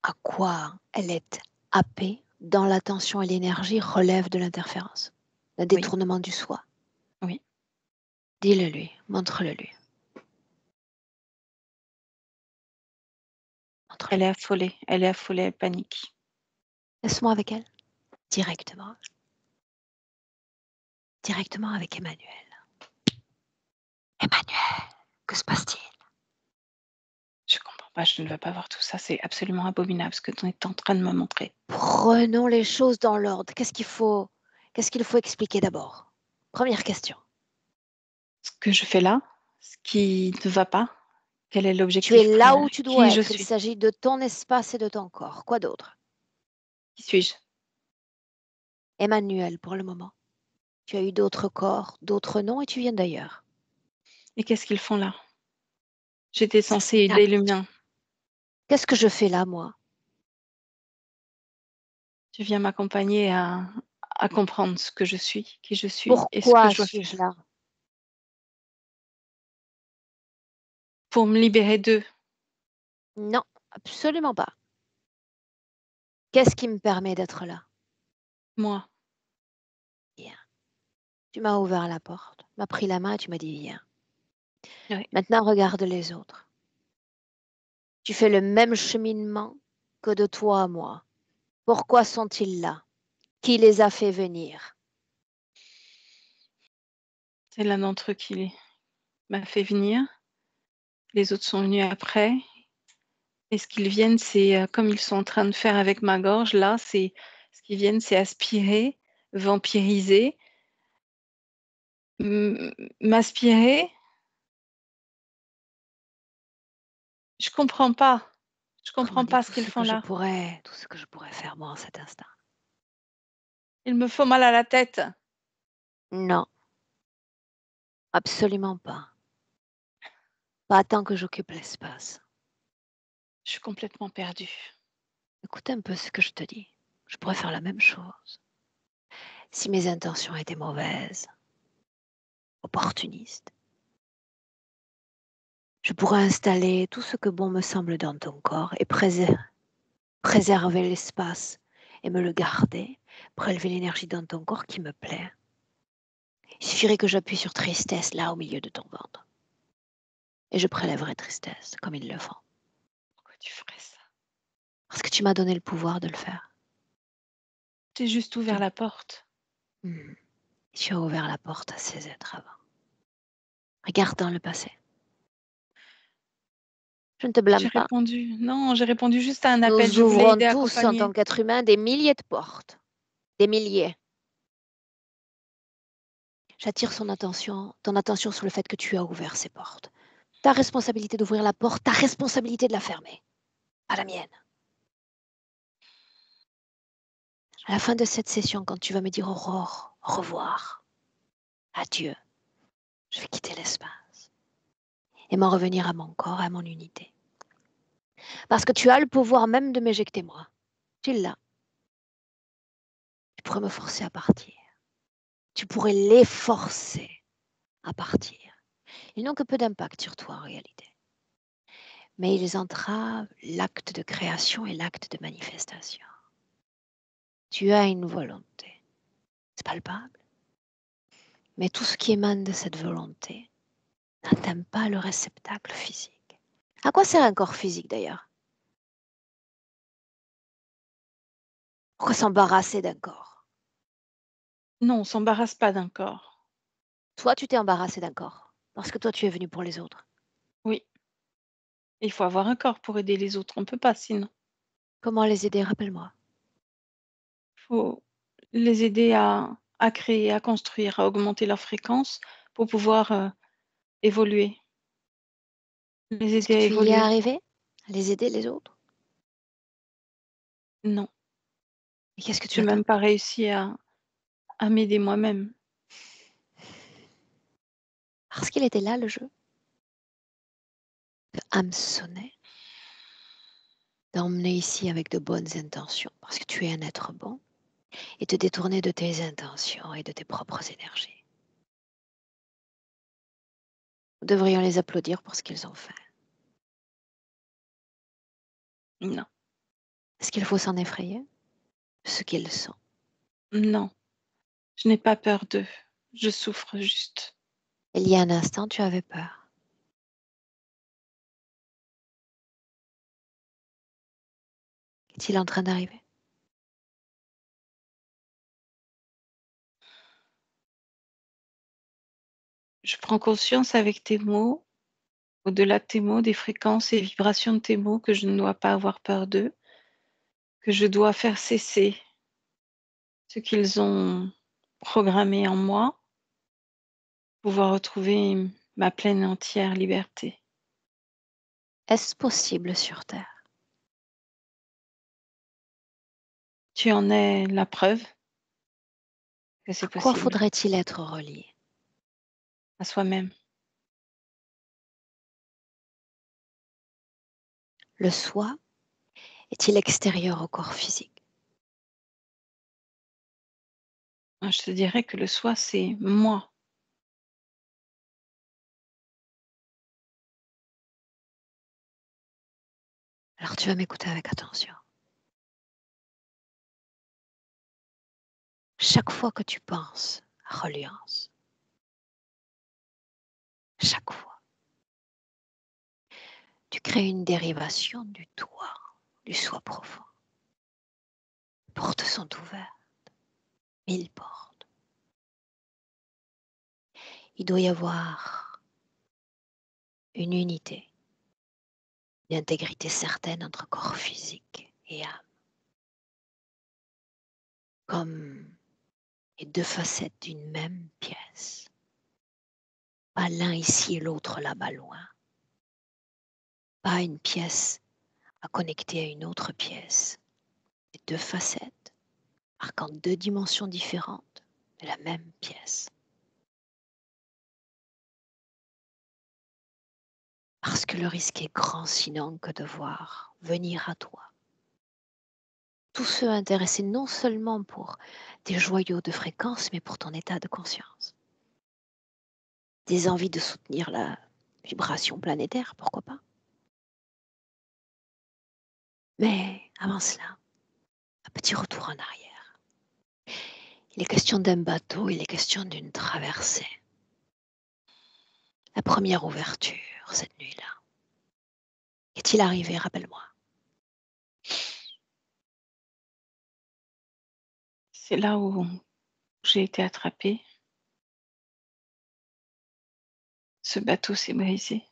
Speaker 1: à quoi elle est happée dans l'attention et l'énergie relève de l'interférence, d'un
Speaker 3: Oui,
Speaker 1: détournement du soi.
Speaker 3: oui.
Speaker 1: Dis-le lui, montre-le lui.
Speaker 3: Elle
Speaker 1: Montre-le.
Speaker 3: est affolée, elle est affolée, elle panique.
Speaker 1: Laisse-moi avec elle, directement. Directement avec Emmanuel. Emmanuel, que se passe-t-il?
Speaker 3: Je comprends pas, je ne veux pas voir tout ça, c'est absolument abominable ce que tu es en train de me montrer.
Speaker 1: Prenons les choses dans l'ordre. Qu'est-ce qu'il faut expliquer d'abord? Première question.
Speaker 3: Ce que je fais là, ce qui ne va pas, quel est
Speaker 1: Tu es
Speaker 3: l'objectif
Speaker 1: là
Speaker 3: primaire?
Speaker 1: où tu dois
Speaker 3: Qui je
Speaker 1: être. Il
Speaker 3: suis?
Speaker 1: s'agit de ton espace et de ton corps. Quoi d'autre?
Speaker 3: Qui suis-je?
Speaker 1: Emmanuel, pour le moment. Tu as eu d'autres corps, d'autres noms et tu viens d'ailleurs.
Speaker 3: Et qu'est-ce qu'ils font là? J'étais
Speaker 1: C'est
Speaker 3: censée
Speaker 1: ta
Speaker 3: aider le
Speaker 1: question.
Speaker 3: mien.
Speaker 1: Qu'est-ce que je fais là, moi?
Speaker 3: Tu viens m'accompagner à comprendre ce que je suis, qui je suis et ce que
Speaker 1: Pourquoi
Speaker 3: je dois
Speaker 1: suis-je
Speaker 3: faire
Speaker 1: là?
Speaker 3: pour me libérer d'eux.
Speaker 1: Non, absolument pas. Qu'est-ce qui me permet d'être là?
Speaker 3: Moi,
Speaker 1: Viens. Tu m'as ouvert la porte, m'as pris la main et tu m'as dit viens.
Speaker 3: oui,
Speaker 1: Maintenant, regarde les autres. Tu fais le même cheminement que de toi à moi. Pourquoi sont-ils là? Qui les a fait venir?
Speaker 3: c'est l'un d'entre eux qui m'a fait venir. Les autres sont venus après. Et ce qu'ils viennent, c'est comme ils sont en train de faire avec ma gorge, là, c'est ce qu'ils viennent, c'est aspirer, vampiriser, m'aspirer. Je comprends pas. Je
Speaker 1: Autrement
Speaker 3: comprends
Speaker 1: dit,
Speaker 3: pas ce qu'ils font là.
Speaker 1: tout ce que je pourrais faire moi en cet instant.
Speaker 3: Il me faut mal à la tête.
Speaker 1: Non, absolument pas. Pas tant que j'occupe l'espace.
Speaker 3: Je suis complètement perdue.
Speaker 1: Écoute un peu ce que je te dis. Je pourrais faire la même chose. Si mes intentions étaient mauvaises, opportunistes, je pourrais installer tout ce que bon me semble dans ton corps et préserver l'espace et me le garder, prélever l'énergie dans ton corps qui me plaît. Il suffirait que j'appuie sur tristesse là au milieu de ton ventre. Et je prélèverai tristesse comme ils le font.
Speaker 3: Pourquoi tu ferais ça?
Speaker 1: Parce que tu m'as donné le pouvoir de le faire.
Speaker 3: J'ai juste ouvert
Speaker 1: Tu,
Speaker 3: la porte.
Speaker 1: Hmm. Tu as ouvert la porte à ces êtres avant. Regarde dans le passé. Je ne te blâme
Speaker 3: J'ai
Speaker 1: pas.
Speaker 3: répondu. Non, j'ai répondu juste à un appel.
Speaker 1: Nous
Speaker 3: Je voulais
Speaker 1: ouvrons
Speaker 3: aider,
Speaker 1: tous en
Speaker 3: accompagner.
Speaker 1: tant qu'êtres humains des milliers de portes. Des milliers. J'attire ton attention sur le fait que tu as ouvert ces portes. Ta responsabilité d'ouvrir la porte, ta responsabilité de la fermer. Pas la mienne. À la fin de cette session, quand tu vas me dire Aurore, au revoir, adieu, je vais quitter l'espace et m'en revenir à mon corps, à mon unité. Parce que tu as le pouvoir même de m'éjecter moi. Tu l'as. Tu pourrais me forcer à partir. Tu pourrais les forcer à partir. Ils n'ont que peu d'impact sur toi en réalité. Mais ils entravent l'acte de création et l'acte de manifestation. Tu as une volonté. C'est palpable. Mais tout ce qui émane de cette volonté n'atteint pas le réceptacle physique. À quoi sert un corps physique d'ailleurs? Pourquoi s'embarrasser d'un corps?
Speaker 3: Non, on s'embarrasse pas d'un corps.
Speaker 1: Toi, tu t'es embarrassé d'un corps, parce que toi, tu es venu pour les autres.
Speaker 3: Oui, il faut avoir un corps pour aider les autres, on peut pas sinon.
Speaker 1: Comment les aider? Rappelle-moi.
Speaker 3: Il faut les aider à créer, à construire, à augmenter leur fréquence pour pouvoir, évoluer. Les
Speaker 1: Est-ce
Speaker 3: aider
Speaker 1: que
Speaker 3: à
Speaker 1: tu y es
Speaker 3: évoluer.
Speaker 1: arrivé? À les aider les autres?
Speaker 3: Non,
Speaker 1: Et qu'est-ce que tu
Speaker 3: j'ai
Speaker 1: attends?
Speaker 3: même pas réussi à m'aider moi-même.
Speaker 1: Parce qu'il était là, le jeu, de hameçonner, d'emmener ici avec de bonnes intentions, parce que tu es un être bon, et te détourner de tes intentions et de tes propres énergies. Nous devrions les applaudir pour ce qu'ils ont fait.
Speaker 3: Non,
Speaker 1: Est-ce qu'il faut s'en effrayer? De ce qu'ils sont.
Speaker 3: non, je n'ai pas peur d'eux, je souffre juste.
Speaker 1: Il y a un instant, tu avais peur. Qu'est-il en train d'arriver?
Speaker 3: Je prends conscience avec tes mots, au-delà de tes mots, des fréquences et vibrations de tes mots, que je ne dois pas avoir peur d'eux, que je dois faire cesser ce qu'ils ont programmé en moi, pouvoir retrouver ma pleine et entière liberté.
Speaker 1: Est-ce possible sur Terre?
Speaker 3: Tu en es la preuve que c'est
Speaker 1: À quoi
Speaker 3: possible,
Speaker 1: faudrait-il être relié?
Speaker 3: à soi-même.
Speaker 1: Le soi est-il extérieur au corps physique?
Speaker 3: Moi, je te dirais que le soi, c'est moi.
Speaker 1: Alors tu vas m'écouter avec attention. Chaque fois que tu penses à reliance, chaque fois, tu crées une dérivation du toi, du soi profond. Les portes sont ouvertes, 1000 portes. Il doit y avoir une unité, une intégrité certaine entre corps physique et âme, comme les deux facettes d'une même pièce. Pas l'un ici et l'autre là-bas loin. Pas une pièce à connecter à une autre pièce. Les deux facettes marquant deux dimensions différentes de la même pièce. Parce que le risque est grand sinon que de voir venir à toi tous ceux intéressés non seulement pour des joyaux de fréquence, mais pour ton état de conscience. Des envies de soutenir la vibration planétaire, pourquoi pas. Mais avant cela, un petit retour en arrière. Il est question d'un bateau, il est question d'une traversée. La première ouverture, cette nuit-là. Qu'est-il arrivé, rappelle-moi?
Speaker 3: C'est là où j'ai été attrapée. Ce bateau s'est brisé.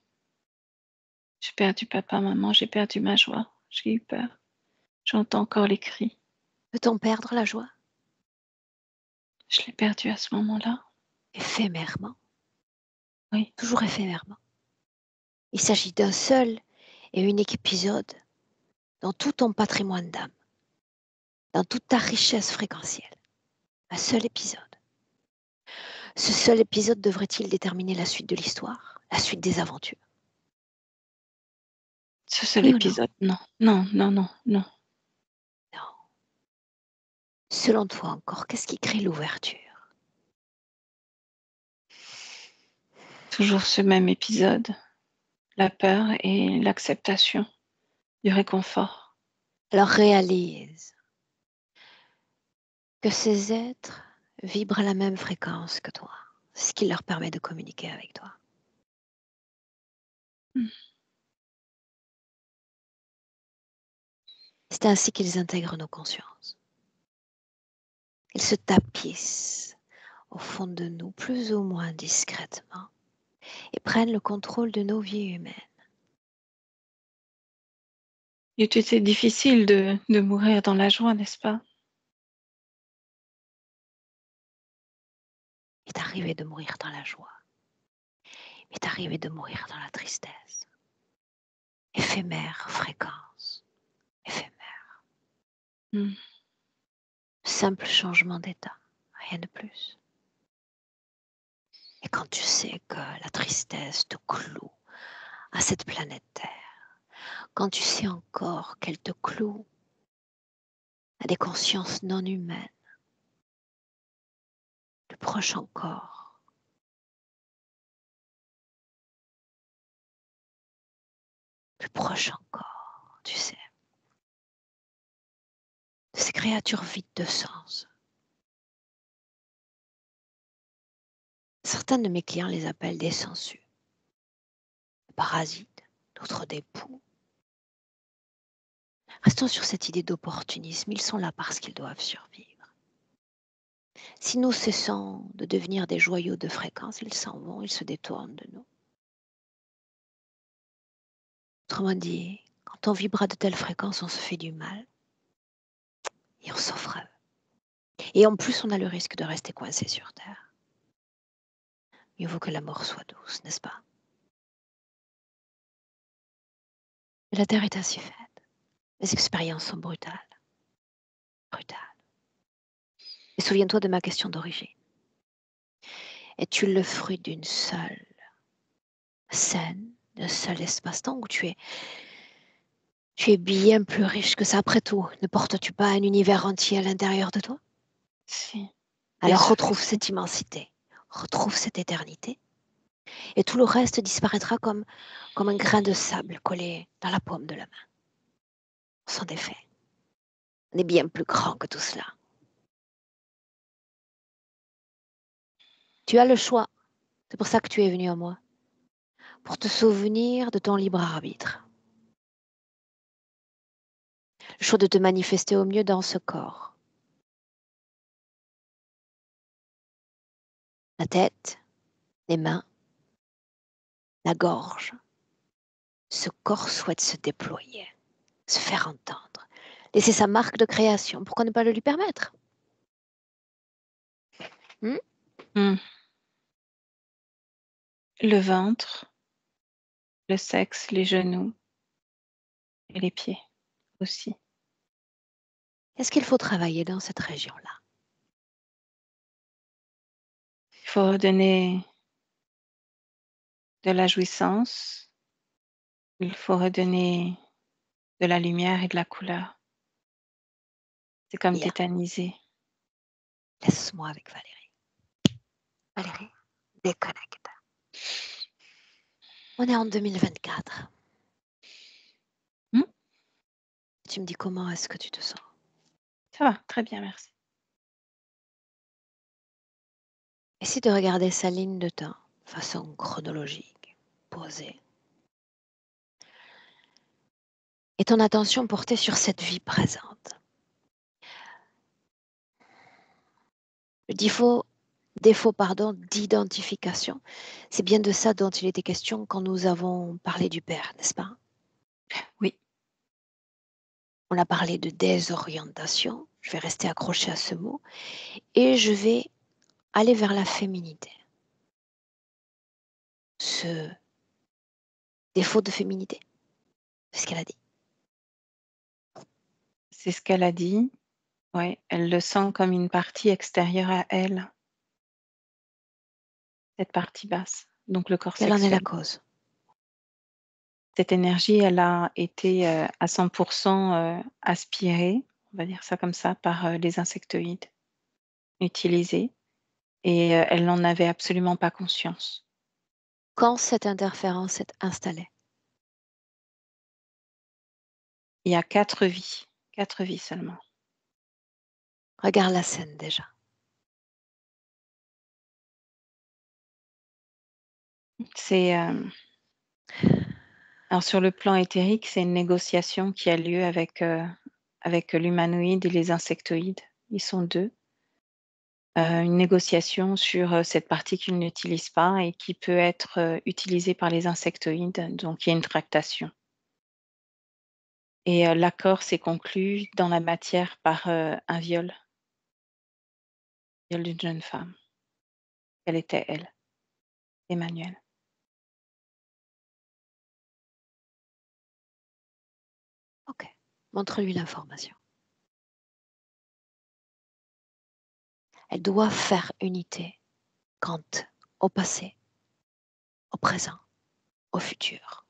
Speaker 3: J'ai perdu papa, maman, j'ai perdu ma joie. J'ai eu peur. J'entends encore les cris.
Speaker 1: Peut-on perdre la joie?
Speaker 3: Je l'ai perdu à ce moment-là.
Speaker 1: Éphémèrement,
Speaker 3: Oui,
Speaker 1: toujours éphémèrement. Il s'agit d'un seul et unique épisode dans tout ton patrimoine d'âme, dans toute ta richesse fréquentielle. Un seul épisode. Ce seul épisode devrait-il déterminer la suite de l'histoire, la suite des aventures?
Speaker 3: ce seul
Speaker 1: Oui ou non?
Speaker 3: épisode, non, non, non, non, non.
Speaker 1: Non. Selon toi encore, qu'est-ce qui crée l'ouverture?
Speaker 3: Toujours ce même épisode. La peur et l'acceptation du réconfort.
Speaker 1: Alors réalise que ces êtres vibrent à la même fréquence que toi, ce qui leur permet de communiquer avec toi.
Speaker 3: Mm.
Speaker 1: C'est ainsi qu'ils intègrent nos consciences. Ils se tapissent au fond de nous, plus ou moins discrètement, et prennent le contrôle de nos vies humaines.
Speaker 3: Et c'est difficile de mourir dans la joie, n'est-ce pas?
Speaker 1: Il est arrivé de mourir dans la joie. Il est arrivé de mourir dans la tristesse. Éphémère fréquence. Éphémère.
Speaker 3: Mm.
Speaker 1: Simple changement d'état. Rien de plus. Et quand tu sais que la tristesse te cloue à cette planète Terre, quand tu sais encore qu'elle te cloue à des consciences non humaines, plus proches encore, plus proches encore, tu sais, de ces créatures vides de sens. Certains de mes clients les appellent des sensus, des parasites, d'autres des poux. Restons sur cette idée d'opportunisme, ils sont là parce qu'ils doivent survivre. Si nous cessons de devenir des joyaux de fréquence, ils s'en vont, ils se détournent de nous. Autrement dit, quand on vibre à de telles fréquences, on se fait du mal et on s'offre à eux. Et en plus, on a le risque de rester coincé sur Terre. Mieux vaut que la mort soit douce, n'est-ce pas? Mais la Terre est ainsi faite. Les expériences sont brutales. Brutales. Et souviens-toi de ma question d'origine. Es-tu le fruit d'une seule scène, d'un seul espace-temps où tu es bien plus riche que ça après tout? Ne portes-tu pas un univers entier à l'intérieur de toi?
Speaker 3: Si, bien
Speaker 1: Alors
Speaker 3: sûr que
Speaker 1: retrouve
Speaker 3: si.
Speaker 1: cette immensité, retrouve cette éternité, et tout le reste disparaîtra comme un grain de sable collé dans la paume de la main. On s'en défait. On est bien plus grand que tout cela. Tu as le choix. C'est pour ça que tu es venu à moi. Pour te souvenir de ton libre arbitre. Le choix de te manifester au mieux dans ce corps. La tête, les mains, la gorge. Ce corps souhaite se déployer, se faire entendre, laisser sa marque de création. Pourquoi ne pas le lui permettre?
Speaker 3: Mm. Le ventre, le sexe, les genoux et les pieds aussi.
Speaker 1: Est-ce qu'il faut travailler dans cette région-là?
Speaker 3: Il faut redonner de la jouissance, il faut redonner de la lumière et de la couleur. C'est comme
Speaker 1: Bien,
Speaker 3: tétanisé.
Speaker 1: laisse-moi avec Valérie. Valérie, déconnecte. On est en 2024.
Speaker 3: Hmm.
Speaker 1: Tu me dis comment est-ce que tu te sens?
Speaker 3: Ça va, très bien, merci.
Speaker 1: Essaie de regarder sa ligne de temps de façon chronologique, posée. Et ton attention portée sur cette vie présente. Le défaut d'identification, c'est bien de ça dont il était question quand nous avons parlé du Père, n'est-ce pas?
Speaker 3: Oui,
Speaker 1: On a parlé de désorientation, je vais rester accrochée à ce mot, et je vais aller vers la féminité. Ce défaut de féminité, c'est ce qu'elle a dit.
Speaker 3: c'est ce qu'elle a dit. Ouais, elle le sent comme une partie extérieure à elle, cette partie basse, donc le corps
Speaker 1: Quelle en est la
Speaker 3: sexuel.
Speaker 1: cause?
Speaker 3: Cette énergie, elle a été à 100% aspirée, on va dire ça comme ça, par les insectoïdes utilisés, et elle n'en avait absolument pas conscience.
Speaker 1: Quand cette interférence s'est installée?
Speaker 3: Il y a 4 vies seulement.
Speaker 1: Regarde la scène déjà.
Speaker 3: C'est alors sur le plan éthérique, c'est une négociation qui a lieu avec l'humanoïde et les insectoïdes. Ils sont 2, une négociation sur cette partie qu'il n'utilise pas et qui peut être utilisée par les insectoïdes. Donc, il y a une tractation. Et l'accord s'est conclu dans la matière par un viol d'une jeune femme. Elle était elle, Emmanuel.
Speaker 1: Ok. Montre-lui l'information. Elle doit faire unité quant au passé, au présent, au futur.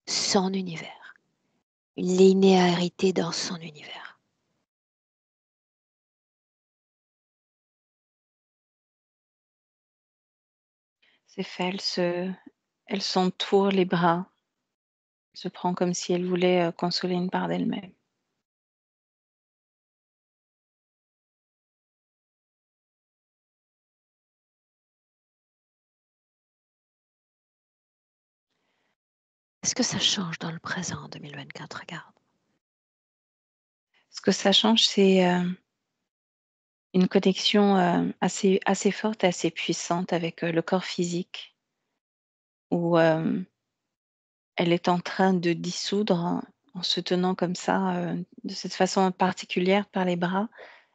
Speaker 1: Son univers. Une linéarité dans son univers.
Speaker 3: C'est fait, elle s'entoure les bras, se prend comme si elle voulait consoler une part d'elle-même.
Speaker 1: Est-ce que ça change dans le présent en 2024? Regarde.
Speaker 3: Ce que ça change, c'est une connexion assez forte, assez puissante avec le corps physique, où elle est en train de dissoudre, en se tenant comme ça, de cette façon particulière par les bras,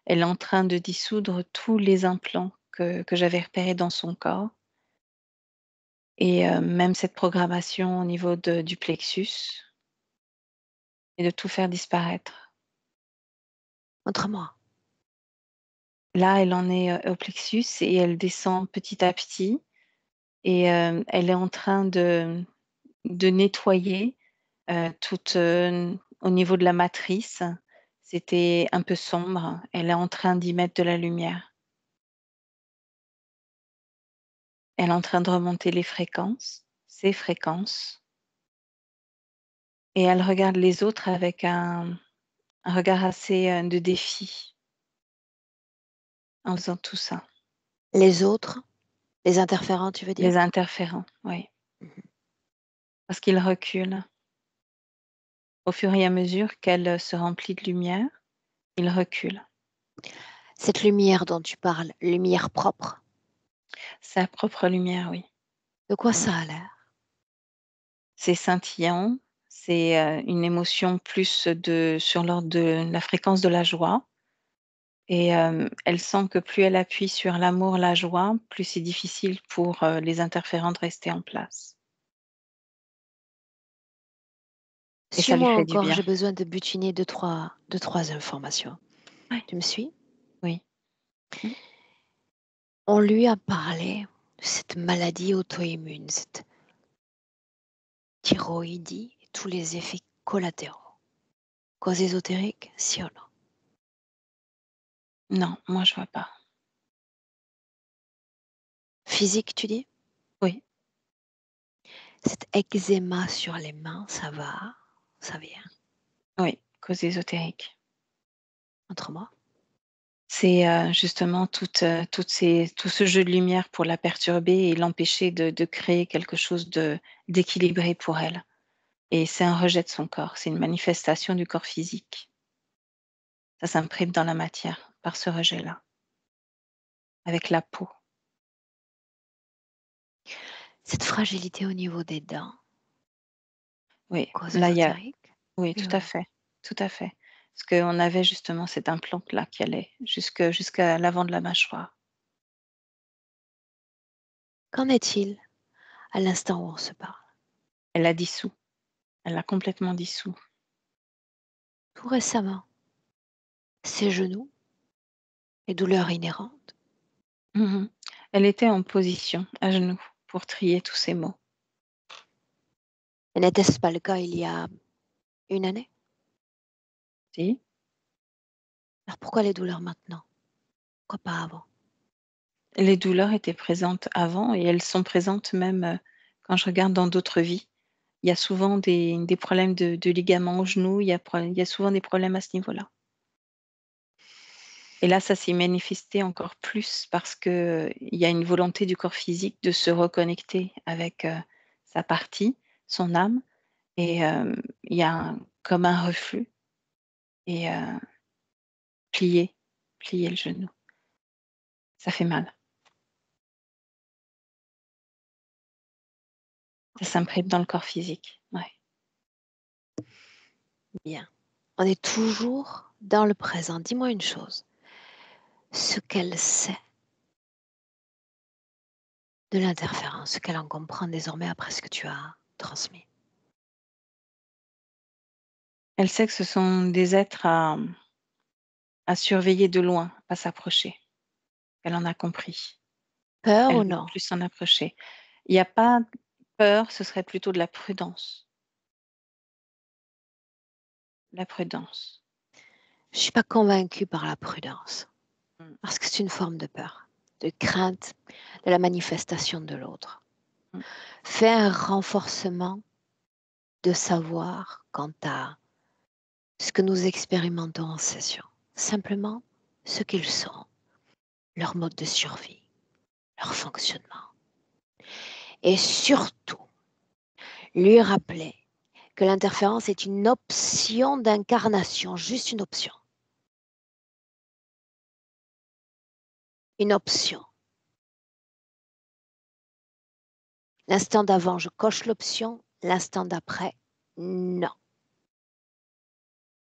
Speaker 3: elle est en train de dissoudre tous les implants que j'avais repérés dans son corps et même cette programmation au niveau du plexus et de tout faire disparaître.
Speaker 1: Montre-moi.
Speaker 3: Là, elle en est au plexus et elle descend petit à petit et elle est en train de nettoyer toute, au niveau de la matrice. C'était un peu sombre. Elle est en train d'y mettre de la lumière. Elle est en train de remonter les fréquences, ses fréquences et elle regarde les autres avec un regard assez, de défi en faisant tout ça.
Speaker 1: Les autres, les interférents, tu veux dire?
Speaker 3: Les interférents, oui.
Speaker 1: Mhm.
Speaker 3: Parce qu'ils reculent. Au fur et à mesure qu'elle se remplit de lumière, ils reculent.
Speaker 1: Cette lumière dont tu parles, lumière propre,
Speaker 3: Sa propre lumière, oui.
Speaker 1: de quoi
Speaker 3: Oui.
Speaker 1: ça a l'air?
Speaker 3: C'est scintillant, c'est, une émotion plus sur l'ordre de la fréquence de la joie et elle sent que plus elle appuie sur l'amour, la joie, plus c'est difficile pour, les interférents de rester en place et ça lui
Speaker 1: Suis-moi
Speaker 3: fait du
Speaker 1: encore,
Speaker 3: bien.
Speaker 1: j'ai besoin de butiner deux, trois informations.
Speaker 3: Ouais,
Speaker 1: Tu me suis?
Speaker 3: oui. Mmh.
Speaker 1: On lui a parlé de cette maladie auto-immune, cette thyroïdie et tous les effets collatéraux. Cause ésotérique, si ou non?
Speaker 3: Non, moi je vois pas.
Speaker 1: Physique, tu dis?
Speaker 3: Oui,
Speaker 1: Cet eczéma sur les mains, ça va? Ça vient?
Speaker 3: oui, cause ésotérique.
Speaker 1: Montre-moi.
Speaker 3: C'est, justement tout ce jeu de lumière pour la perturber et l'empêcher de créer quelque chose d'équilibré pour elle. Et c'est un rejet de son corps, c'est une manifestation du corps physique. Ça s'imprime dans la matière par ce rejet-là, avec la peau.
Speaker 1: Cette fragilité au niveau des dents,
Speaker 3: Oui,
Speaker 1: cause
Speaker 3: là, il y a
Speaker 1: ésotérique?
Speaker 3: oui,
Speaker 1: Oui
Speaker 3: tout
Speaker 1: ou
Speaker 3: à
Speaker 1: non?
Speaker 3: fait, tout à fait. Parce qu'on avait justement cette implante-là qui allait jusqu'à l'avant de la mâchoire.
Speaker 1: Qu'en est-il à l'instant où on se parle?
Speaker 3: Elle l'a dissous, elle l'a complètement dissous.
Speaker 1: Tout récemment, ses genoux, les douleurs inhérentes.
Speaker 3: Mmh. Elle était en position, à genoux, pour trier tous ces mots.
Speaker 1: Et n'était-ce pas le cas il y a une année?
Speaker 3: Si.
Speaker 1: Alors pourquoi les douleurs maintenant? Pourquoi pas avant?
Speaker 3: Les douleurs étaient présentes avant et elles sont présentes même, quand je regarde dans d'autres vies. Il y a souvent des problèmes de ligaments au genou, il y a souvent des problèmes à ce niveau-là. Et là, ça s'est manifesté encore plus parce qu'il y a une volonté du corps physique de se reconnecter avec, sa partie, son âme et il y a comme un reflux et plier, plier le genou. Ça fait mal. Ça s'imprime dans le corps physique. Ouais.
Speaker 1: Bien. On est toujours dans le présent. Dis-moi une chose. Ce qu'elle sait de l'interférence, ce qu'elle en comprend désormais après ce que tu as transmis.
Speaker 3: Elle sait que ce sont des êtres à surveiller de loin, pas s'approcher. Elle en a compris.
Speaker 1: Peur
Speaker 3: Elle
Speaker 1: ou
Speaker 3: veut
Speaker 1: non?
Speaker 3: plus s'en approcher. Il n'y a pas peur, ce serait plutôt de la prudence. La prudence.
Speaker 1: Je ne suis pas convaincue par la prudence,
Speaker 3: Mm,
Speaker 1: parce que c'est une forme de peur, de crainte de la manifestation de l'autre.
Speaker 3: mm.
Speaker 1: Fais un renforcement de savoir quant à ce que nous expérimentons en session. Simplement ce qu'ils sont, leur mode de survie, leur fonctionnement. Et surtout, lui rappeler que l'interférence est une option d'incarnation, juste une option. Une option. L'instant d'avant, je coche l'option. L'instant d'après, non.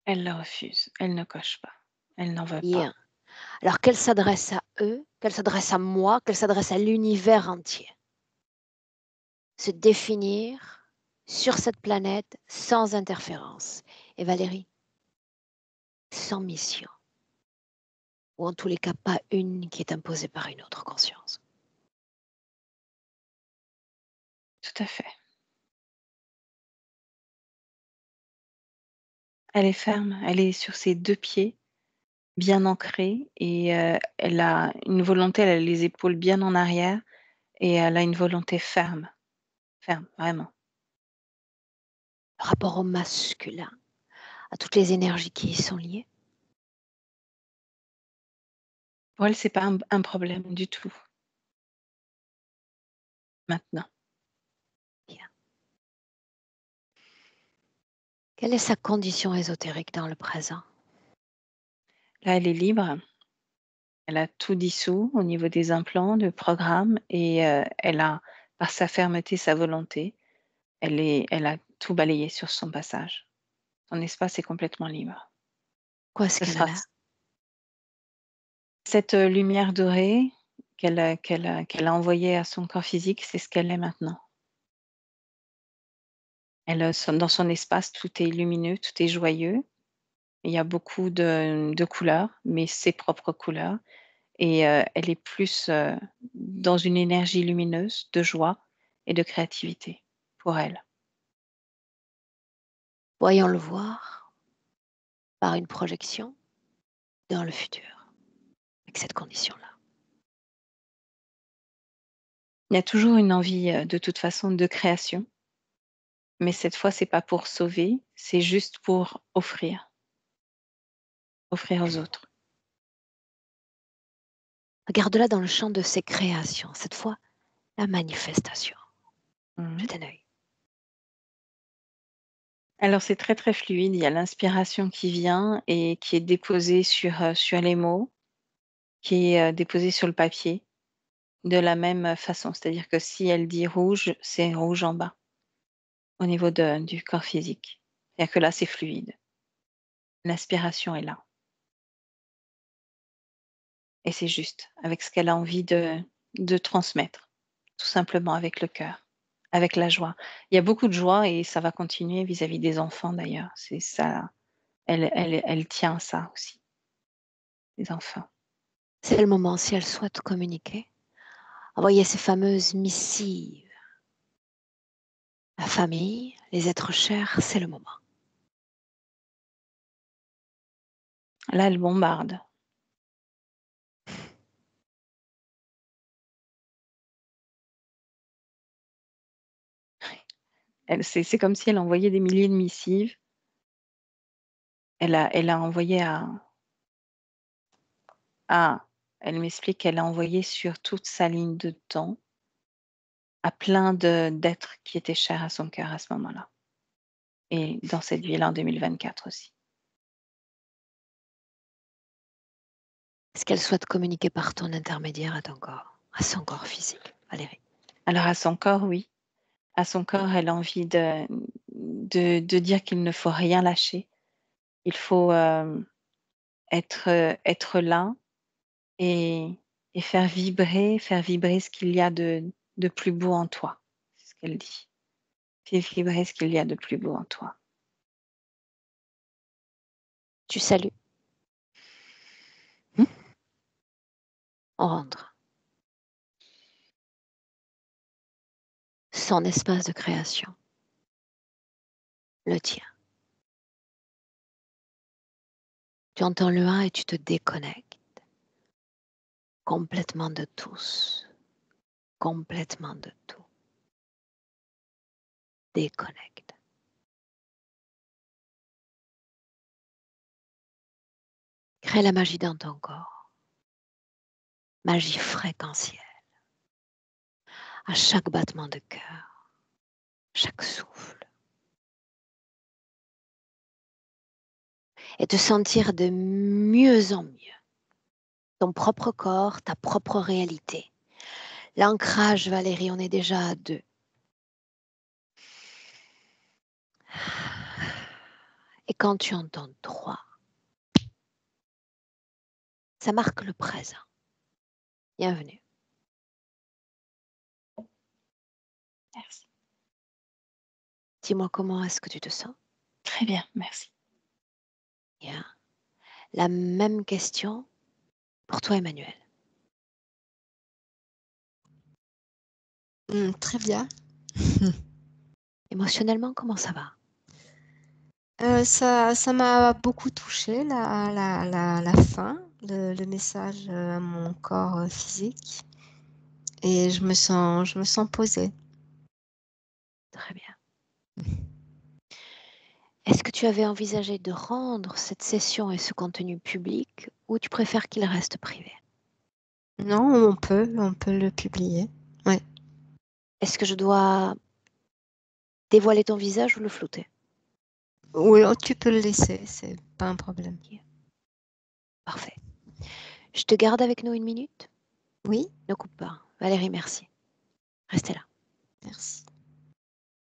Speaker 3: Elle le refuse. Elle ne coche pas. Elle n'en veut pas.
Speaker 1: Bien. Alors qu'elle s'adresse à eux, qu'elle s'adresse à moi, qu'elle s'adresse à l'univers entier. Se définir sur cette planète sans interférence. Et Valérie, sans mission. Ou en tous les cas, pas une qui est imposée par une autre conscience.
Speaker 3: Tout à fait. Elle est ferme. Elle est sur ses 2 pieds, bien ancrée, et elle a une volonté, elle a les épaules bien en arrière et elle a une volonté ferme. Ferme, vraiment.
Speaker 1: Le rapport au masculin, à toutes les énergies qui y sont liées.
Speaker 3: Pour elle, c'est pas un problème du tout. Maintenant.
Speaker 1: Bien. Quelle est sa condition ésotérique dans le présent?
Speaker 3: Là, elle est libre. Elle a tout dissous au niveau des implants, du programme, et elle a, par sa fermeté, sa volonté, elle a tout balayé sur son passage. Son espace est complètement libre.
Speaker 1: Quoi est-ce
Speaker 3: Ce
Speaker 1: qu'elle a
Speaker 3: sera
Speaker 1: là?
Speaker 3: cette, lumière dorée qu'elle a envoyée à son corps physique, c'est ce qu'elle est maintenant. Elle, dans son espace, tout est lumineux, tout est joyeux. Il y a beaucoup de couleurs, mais ses propres couleurs, et elle est plus, dans une énergie lumineuse de joie et de créativité pour elle.
Speaker 1: Voyons le voir par une projection dans le futur, avec cette condition-là.
Speaker 3: Il y a toujours une envie, de toute façon, de création, mais cette fois, c'est pas pour sauver, c'est juste pour offrir aux autres.
Speaker 1: Regarde-la dans le champ de ses créations, cette fois, la manifestation.
Speaker 3: Mmh.
Speaker 1: Jette un œil.
Speaker 3: Alors c'est très, très fluide, il y a l'inspiration qui vient et qui est déposée sur les mots, qui est, déposée sur le papier de la même façon. C'est-à-dire que si elle dit rouge, c'est rouge en bas, au niveau du corps physique. C'est-à-dire que là, c'est fluide. L'inspiration est là et c'est juste, avec ce qu'elle a envie de transmettre, tout simplement avec le cœur, avec la joie. Il y a beaucoup de joie et ça va continuer vis-à-vis des enfants d'ailleurs. C'est ça, elle tient à ça aussi, les enfants.
Speaker 1: C'est le moment, si elle souhaite communiquer, envoyer ces fameuses missives. La famille, les êtres chers, c'est le moment.
Speaker 3: Là, elle bombarde. C'est comme si elle envoyait des milliers de missives. Elle a envoyé elle m'explique qu'elle a envoyé sur toute sa ligne de temps à plein d'êtres qui étaient chers à son cœur à ce moment-là, et dans cette vie-là en 2024 aussi.
Speaker 1: Est-ce qu'elle souhaite communiquer par ton intermédiaire à ton corps, à son corps physique, Valérie?
Speaker 3: Alors à son corps, oui. À son corps, elle a envie de dire qu'il ne faut rien lâcher. Il faut être là et, et faire vibrer ce qu'il y a de plus beau en toi. C'est ce qu'elle dit. Fais vibrer ce qu'il y a de plus beau en toi.
Speaker 1: Tu salues. On rentre. Son espace de création. Le tien. Tu entends le 1 et tu te déconnectes complètement de tous. Complètement de tout. Déconnecte. Crée la magie dans ton corps. Magie fréquentielle. À chaque battement de cœur, chaque souffle. Et te sentir de mieux en mieux. Ton propre corps, ta propre réalité. L'ancrage, Valérie, on est déjà à 2. Et quand tu entends 3, ça marque le présent. Bienvenue.
Speaker 3: Merci.
Speaker 1: Dis-moi comment est-ce que tu te sens?
Speaker 3: Très bien, merci.
Speaker 1: Bien. La même question pour toi, Emmanuel.
Speaker 2: Très bien.
Speaker 1: Émotionnellement, comment ça va?
Speaker 2: Ça m'a beaucoup touchée, la fin, le message à mon corps physique. Et je me sens posée.
Speaker 1: Très bien. Est-ce que tu avais envisagé de rendre cette session et ce contenu public ou tu préfères qu'il reste privé?
Speaker 2: Non, on peut le publier. Ouais.
Speaker 1: Est-ce que je dois dévoiler ton visage ou le flouter?
Speaker 2: Oui, tu peux le laisser, c'est pas un problème.
Speaker 1: Parfait. Je te garde avec nous 1 minute?
Speaker 2: Oui,
Speaker 1: Ne coupe pas. Valérie, merci. Restez là.
Speaker 2: merci.